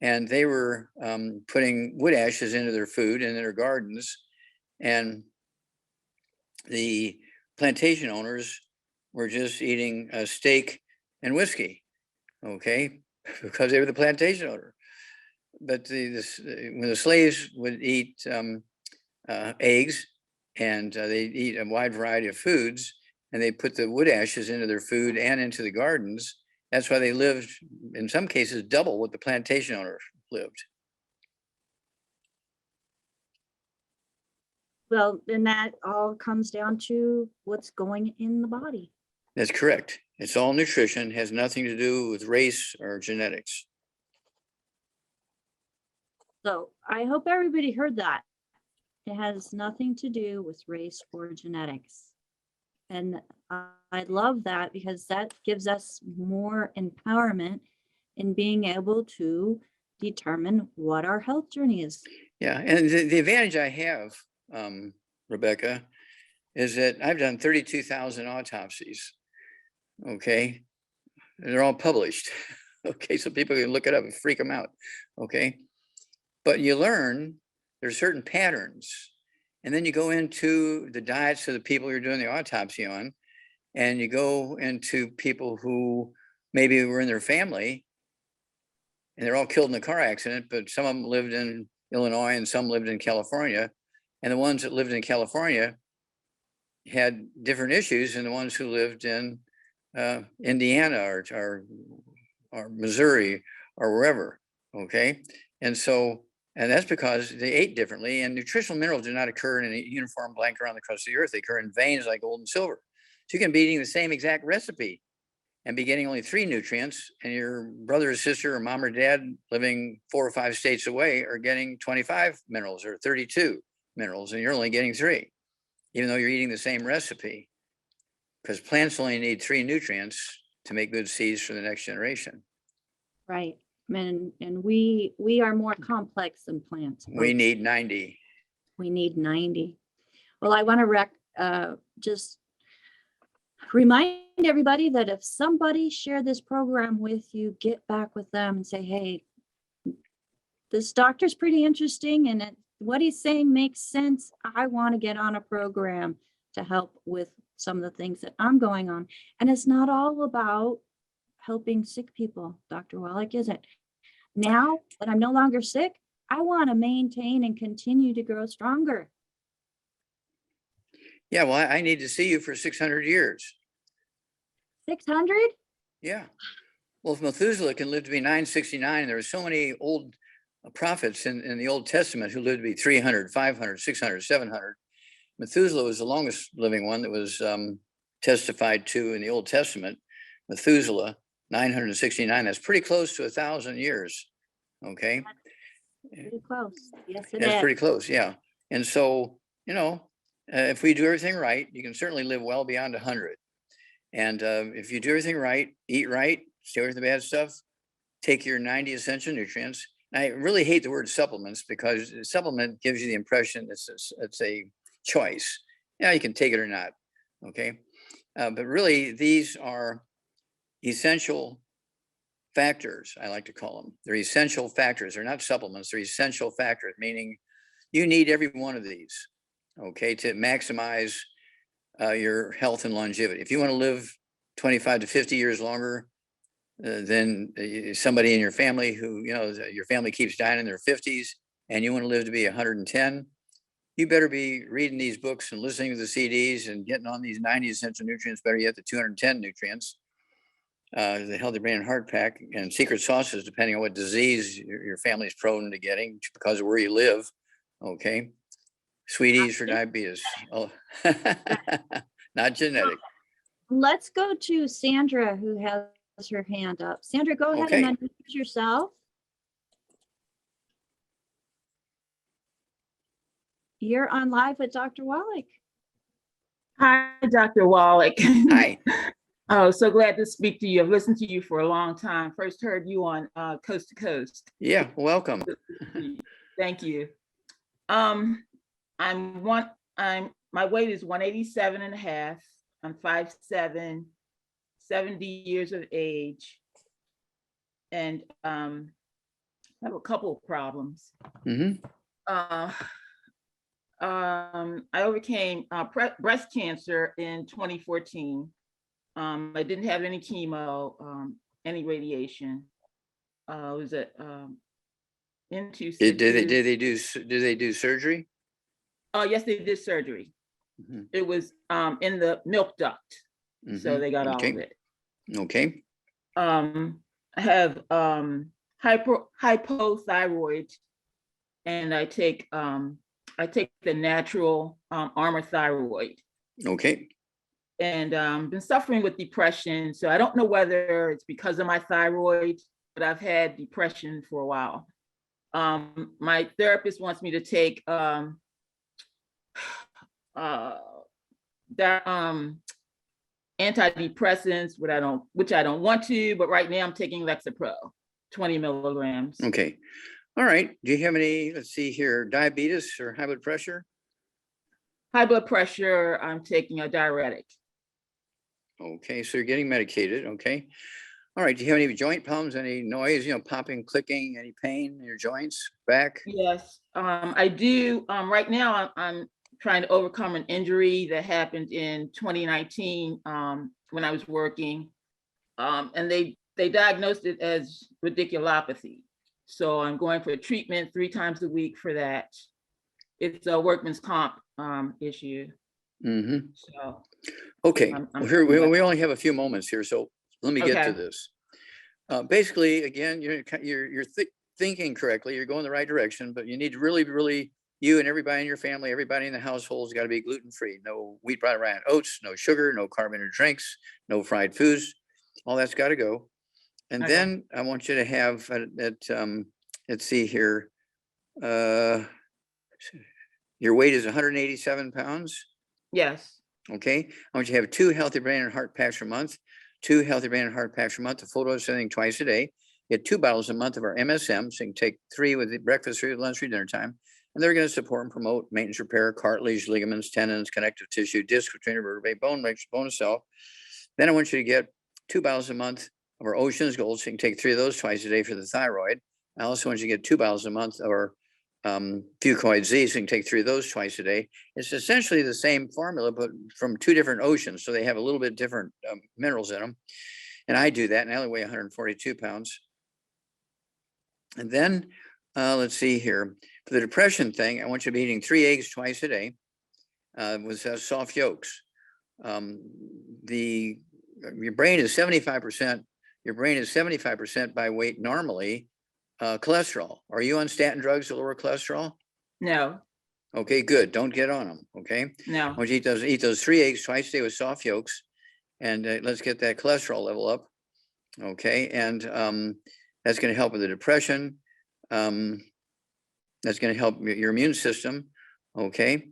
And they were putting wood ashes into their food and in their gardens. And the plantation owners were just eating steak and whiskey, okay, because they were the plantation owner. But when the slaves would eat eggs and they'd eat a wide variety of foods, and they put the wood ashes into their food and into the gardens, that's why they lived, in some cases, double what the plantation owners lived. Well, then that all comes down to what's going in the body. That's correct. It's all nutrition, has nothing to do with race or genetics. So I hope everybody heard that. It has nothing to do with race or genetics. And I love that, because that gives us more empowerment in being able to determine what our health journey is. Yeah, and the advantage I have, Rebecca, is that I've done 32,000 autopsies. Okay, they're all published. Okay, so people can look it up and freak them out. Okay, but you learn there's certain patterns, and then you go into the diets of the people you're doing the autopsy on, and you go into people who maybe were in their family and they're all killed in a car accident, but some of them lived in Illinois and some lived in California. And the ones that lived in California had different issues than the ones who lived in Indiana or Missouri or wherever. Okay. And that's because they ate differently, and nutritional minerals do not occur in a uniform blanket around the crust of the earth. They occur in veins like gold and silver. So you can be eating the same exact recipe and be getting only 3 nutrients, and your brother or sister or mom or dad living 4 or 5 states away are getting 25 minerals or 32 minerals, and you're only getting 3, even though you're eating the same recipe, because plants only need 3 nutrients to make good seeds for the next generation. Right. And we are more complex than plants. We need 90. We need 90. Well, I want to just remind everybody that if somebody shared this program with you, get back with them and say, hey, this doctor's pretty interesting and what he's saying makes sense. I want to get on a program to help with some of the things that I'm going on. And it's not all about helping sick people, Dr. Wallach, is it? Now that I'm no longer sick, I want to maintain and continue to grow stronger. Yeah, well, I need to see you for 600 years. 600? Yeah. Well, if Methuselah can live to be 969, there are so many old prophets in the Old Testament who lived to be 300, 500, 600, 700. Methuselah was the longest living one that was testified to in the Old Testament. Methuselah, 969. That's pretty close to 1,000 years. Okay. Pretty close. Yes, it That's is. pretty close. Yeah. And so, you know, if we do everything right, you can certainly live well beyond 100. And if you do everything right, eat right, stay away from the bad stuff, take your 90 essential nutrients. I really hate the word supplements because supplement gives you the impression it's a choice. Yeah, you can take it or not. Okay. But really, these are essential factors, I like to call them. They're essential factors. They're not supplements. They're essential factors, meaning you need every one of these, okay, to maximize your health and longevity. If you want to live 25 to 50 years longer than somebody in your family who, you know, your family keeps dying in their 50s and you want to live to be 110, you better be reading these books and listening to the CDs and getting on these 90 essential nutrients, better yet, the 210 nutrients, the Healthy Brain and Heart Pack, and secret sauces, depending on what disease your family's prone to getting because of where you live. Okay. Sweeties for diabetes. Oh, not genetic. Let's go to Sandra, who has her hand up. Sandra, go ahead and unmute yourself. You're on live with Dr. Wallach. Hi, Dr. Wallach. Hi. Oh, so glad to speak to you. I've listened to you for a long time. First heard you on Coast to Coast. Yeah, welcome. Thank you. My weight is 187 and a half. I'm 5'7", 70 years of age. And I have a couple of problems. Mm-hmm. I overcame breast cancer in 2014. I didn't have any chemo, any radiation. I was at into. Did they do surgery? Oh yes, they did surgery. Mm-hmm. It was in the milk duct, Mm-hmm. so they got all of it. Okay. I have hypothyroid, and I take the natural Armor Thyroid. Okay. And been suffering with depression. So I don't know whether it's because of my thyroid, but I've had depression for a while. My therapist wants me to take antidepressants, which I don't want to, but right now I'm taking Lexapro, 20 milligrams. Okay. All right. Do you have any, let's see here, diabetes or high blood pressure? High blood pressure, I'm taking a diuretic. Okay, so you're getting medicated. Okay. All right. Do you have any joint problems? Any noise, popping, clicking, any pain in your joints, back? Yes, I do. Right now, I'm trying to overcome an injury that happened in 2019 when I was working. And they diagnosed it as radiculopathy. So I'm going for treatment 3 times a week for that. It's a workman's comp issue. Mm-hmm. So okay. I'm Here we only have a few moments here, so let me get to this. Basically, again, you're thinking correctly. You're going the right direction, but you need to really, you and everybody in your family, everybody in the household has got to be gluten-free. No wheat, bran, oats, no sugar, no carbonated drinks, no fried foods. All that's got to go. And then I want you to have let's see here. Your weight is 187 pounds. yes. Okay. I want you to have 2 Healthy Brain and Heart Packs per month, 2 Healthy Brain and Heart Packs per month, a full dose of everything twice a day. Get 2 bottles a month of our MSM. So you can take 3 with breakfast, 3 with lunch, 3 dinner time. And they're going to support and promote maintenance repair, cartilage, ligaments, tendons, connective tissue, disc, vertebrae, bone cell, Then I want you to get 2 bottles a month of our Ocean's Gold. So you can take 3 of those twice a day for the thyroid. I also want you to get 2 bottles a month of our Fucoid Z. So you can take 3 of those twice a day. It's essentially the same formula, but from 2 different oceans. So they have a little bit different minerals in them. And I do that, and I only weigh 142 pounds. And then let's see here. For the depression thing, I want you to be eating 3 eggs twice a day with soft yolks. Your brain is 75%. Your brain is 75% by weight normally. Cholesterol. Are you on statin drugs to lower cholesterol? No, Okay, good. Don't get on them. Okay. I no. want you to eat those 3 eggs twice a day with soft yolks, and let's get that cholesterol level up. Okay, and that's going to help with the depression. That's going to help your immune system. Okay.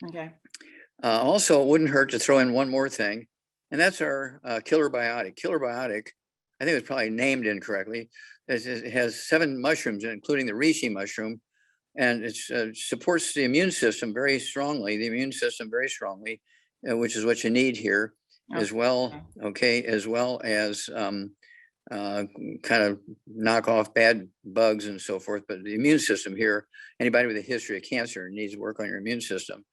Okay. Also, it wouldn't hurt to throw in one more thing, and that's our killer biotic. Killer biotic, I think it was probably named incorrectly. It has 7 mushrooms, including the reishi mushroom, and it supports the immune system very strongly. Which is what you need here as well. Okay, as well as kind of knock off bad bugs and so forth. But the immune system here, anybody with a history of cancer needs to work on your immune system.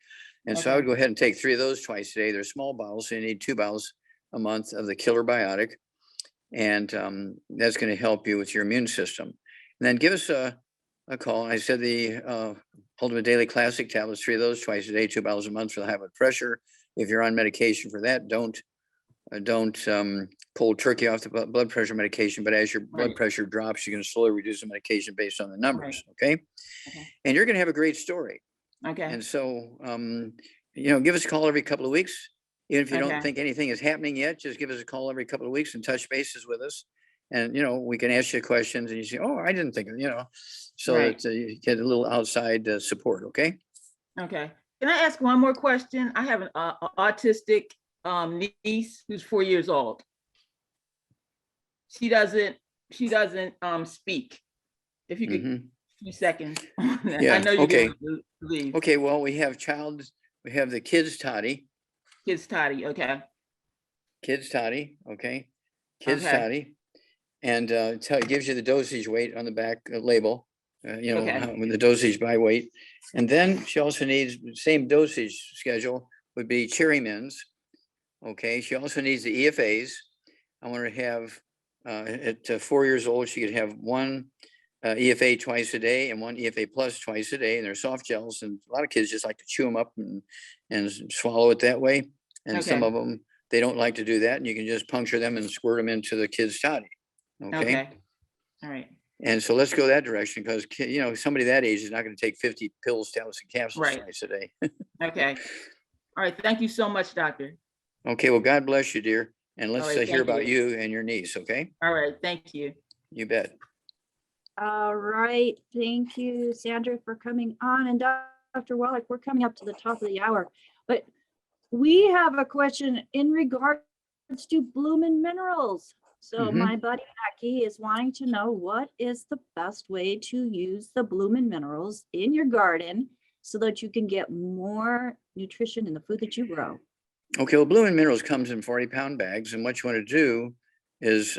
And so I would go ahead and take 3 of those twice a day. They're small bottles, so you need 2 bottles a month of the killer biotic. And that's going to help you with your immune system. And then give us a call. I said the Ultimate Daily Classic tablets, 3 of those twice a day, 2 bottles a month for the high blood pressure. If you're on medication for that, don't cold turkey off the blood pressure medication. But as your blood pressure drops, you're going to slowly reduce the medication based on the numbers. Okay. And you're going to have a great story. Okay. And so, give us a call every couple of weeks. Even if you don't think anything is happening yet, just give us a call every couple of weeks and touch bases with us. And, we can ask you questions and you say, oh, I didn't think of, so that you get a little outside support. Okay. Okay. Can I ask one more question? I have an autistic niece who's 4 years old. She doesn't speak. If you could, a few seconds. Yeah. I know you're Okay. going to leave. Okay. Well, we have the kids toddy. Kids toddy. Okay. Kids toddy. Okay. Kids Okay. toddy. And it gives you the dosage weight on the back label, with the dosage by weight. And then she also needs the same dosage schedule would be Cherry Mints. Okay. She also needs the EFAs. I want her to have, at 4 years old, she could have 1 EFA twice a day and 1 EFA plus twice a day. And they're soft gels. And a lot of kids just like to chew them up and swallow it that way. And some of them, they don't like to do that. And you can just puncture them and squirt them into the kids' toddy. Okay. All right. And so let's go that direction because, somebody that age is not going to take 50 pills, tablets, and capsules twice a day. Okay. All right. Thank you so much, doctor. Okay. Well, God bless you, dear. And let's right, hear about you and your niece. Okay. All right. Thank you. You bet. All right. Thank you, Sandra, for coming on. And Dr. Wallach, we're coming up to the top of the hour, but we have a question in regards to Bloomin' Minerals. So my buddy Becky is wanting to know what is the best way to use the Bloomin' Minerals in your garden so that you can get more nutrition in the food that you grow. Okay. Well, Bloomin' Minerals comes in 40-pound bags. And what you want to do is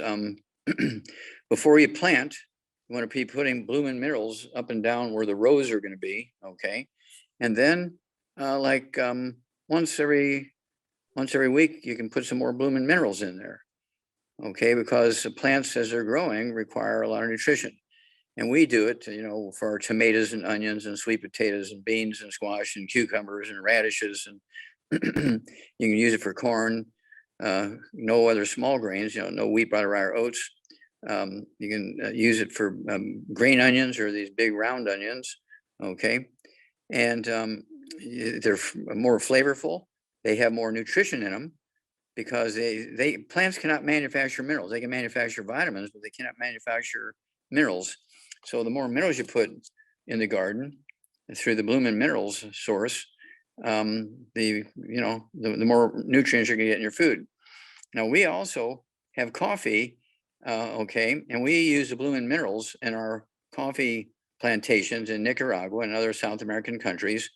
before you plant, you want to be putting Bloomin' Minerals up and down where the rows are going to be. Okay. And then once every week, you can put some more Bloomin' Minerals in there. Okay, because the plants as they're growing require a lot of nutrition. And we do it, for our tomatoes and onions and sweet potatoes and beans and squash and cucumbers and radishes. And you can use it for corn, no other small grains, no wheat, butter, rye, or oats. You can use it for green onions or these big round onions. Okay. And they're more flavorful. They have more nutrition in them. Because plants cannot manufacture minerals. They can manufacture vitamins, but they cannot manufacture minerals. So the more minerals you put in the garden through the Bloomin' Minerals source, the more nutrients you're gonna get in your food. Now we also have coffee, and we use the Bloomin' Minerals in our coffee plantations in Nicaragua and other South American countries.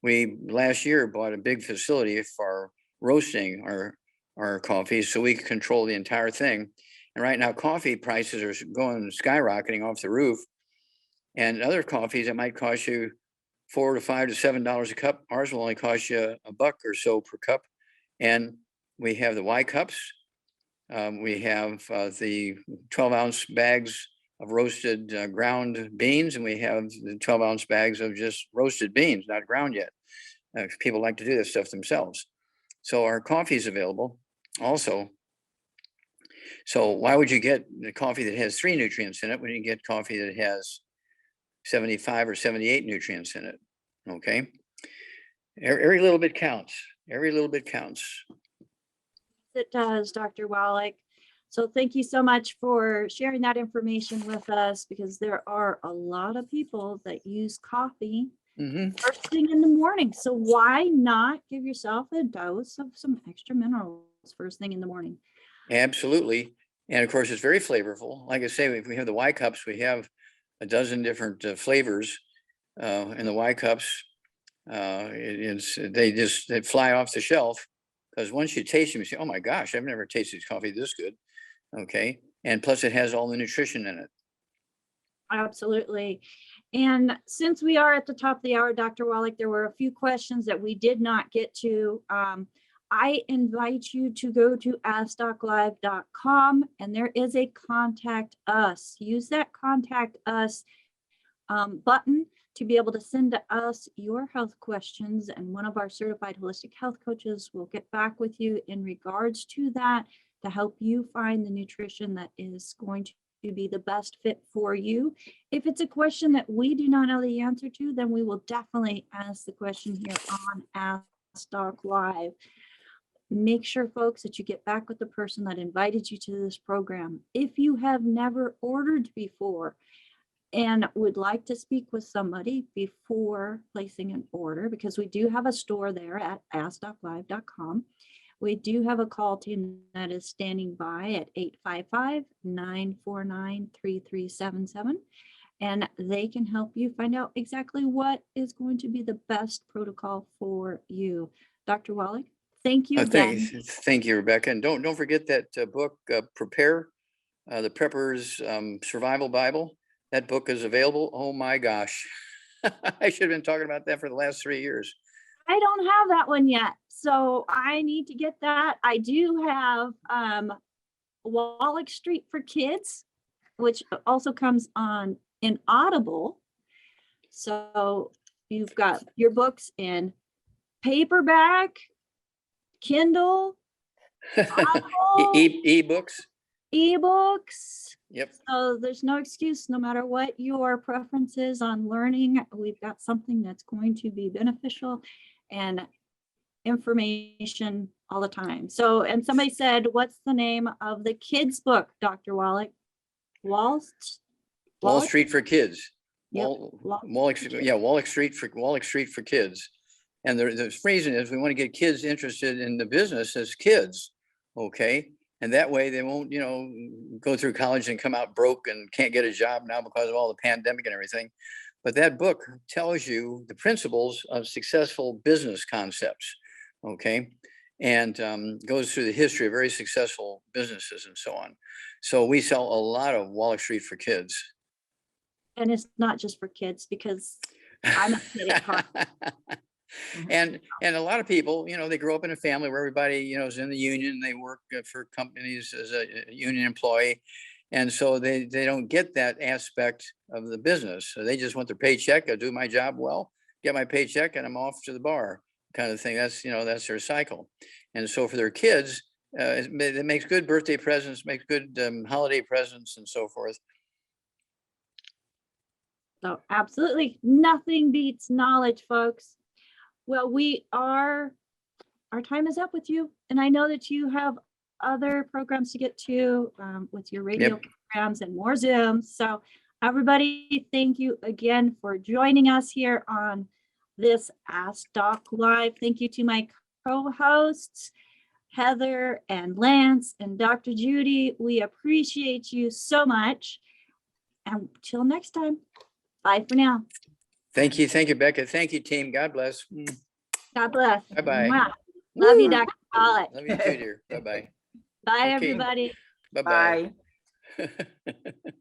We last year bought a big facility for roasting our our coffees so we can control the entire thing. And right now, coffee prices are going skyrocketing off the roof. And other coffees that might cost you $4 to $5 to $7 a cup, ours will only cost you $1 or so per cup. And we have the Y cups. We have the 12-ounce bags of roasted ground beans, and we have the 12-ounce bags of just roasted beans, not ground yet. People like to do this stuff themselves. So our coffee is available also. So why would you get the coffee that has 3 nutrients in it when you get coffee that has 75 or 78 nutrients in it? Okay. Every little bit counts. Every little bit counts. It does, Dr. Wallach. So thank you so much for sharing that information with us, because there are a lot of people that use coffee first thing in the morning. So why not give yourself a dose of some extra minerals first thing in the morning? Absolutely. And of course, it's very flavorful. Like I say, if we have the Y cups, we have a dozen different flavors in the Y cups. They fly off the shelf, because once you taste them, you say, oh my gosh, I've never tasted coffee this good. Okay. And plus it has all the nutrition in it. Absolutely. And since we are at the top of the hour, Dr. Wallach, there were a few questions that we did not get to. I invite you to go to askdoclive.com, and there is a contact us. Use that contact us button to be able to send to us your health questions, and one of our certified holistic health coaches will get back with you in regards to that to help you find the nutrition that is going to be the best fit for you. If it's a question that we do not know the answer to, then we will definitely ask the question here on Ask Doc Live. Make sure, folks, that you get back with the person that invited you to this program. If you have never ordered before and would like to speak with somebody before placing an order, because we do have a store there at askdoclive.com. We do have a call team that is standing by at 855-949-3377, and they can help you find out exactly what is going to be the best protocol for you. Dr. Wallach, thank you again. Thank you, Rebecca. And don't forget that book, Prepare, the Prepper's Survival Bible. That book is available. Oh my gosh. I should have been talking about that for the last 3 years. I don't have that one yet, so I need to get that. I do have Wallach Street for Kids, which also comes on in Audible. So you've got your books in paperback, Kindle, Audible, ebooks. ebooks. Yep. So there's no excuse, no matter what your preference is on learning, we've got something that's going to be beneficial and information all the time. So, and somebody said, what's the name of the kids book, Dr. Wallach? Wall Street for Kids. Yep. Wallach Street for Kids. And the reason is we want to get kids interested in the business as kids. Okay. And that way they won't, go through college and come out broke and can't get a job now because of all the pandemic and everything. But that book tells you the principles of successful business concepts. Okay. And goes through the history of very successful businesses and so on. So we sell a lot of Wallach Street for Kids. And it's not just for kids, because I'm a kid at heart. And a lot of people, they grow up in a family where everybody, is in the union. They work for companies as a union employee. And so they don't get that aspect of the business. So they just want their paycheck. I do my job well, get my paycheck, and I'm off to the bar kind of thing. That's, that's their cycle. And so for their kids, it makes good birthday presents, makes good holiday presents and so forth. So absolutely nothing beats knowledge, folks. Well, our time is up with you. And I know that you have other programs to get to with your radio programs and more Zooms. So everybody, thank you again for joining us here on this Ask Doc Live. Thank you to my co-hosts, Heather and Lance and Dr. Judy. We appreciate you so much. And until next time, bye for now. Thank you. Thank you, Becca. Thank you, team. God bless. God bless. Bye-bye. Mwah. Love you, Doctor. Call it. Love you too, dear. Bye-bye. Bye, Okay. everybody. Bye-bye. Bye.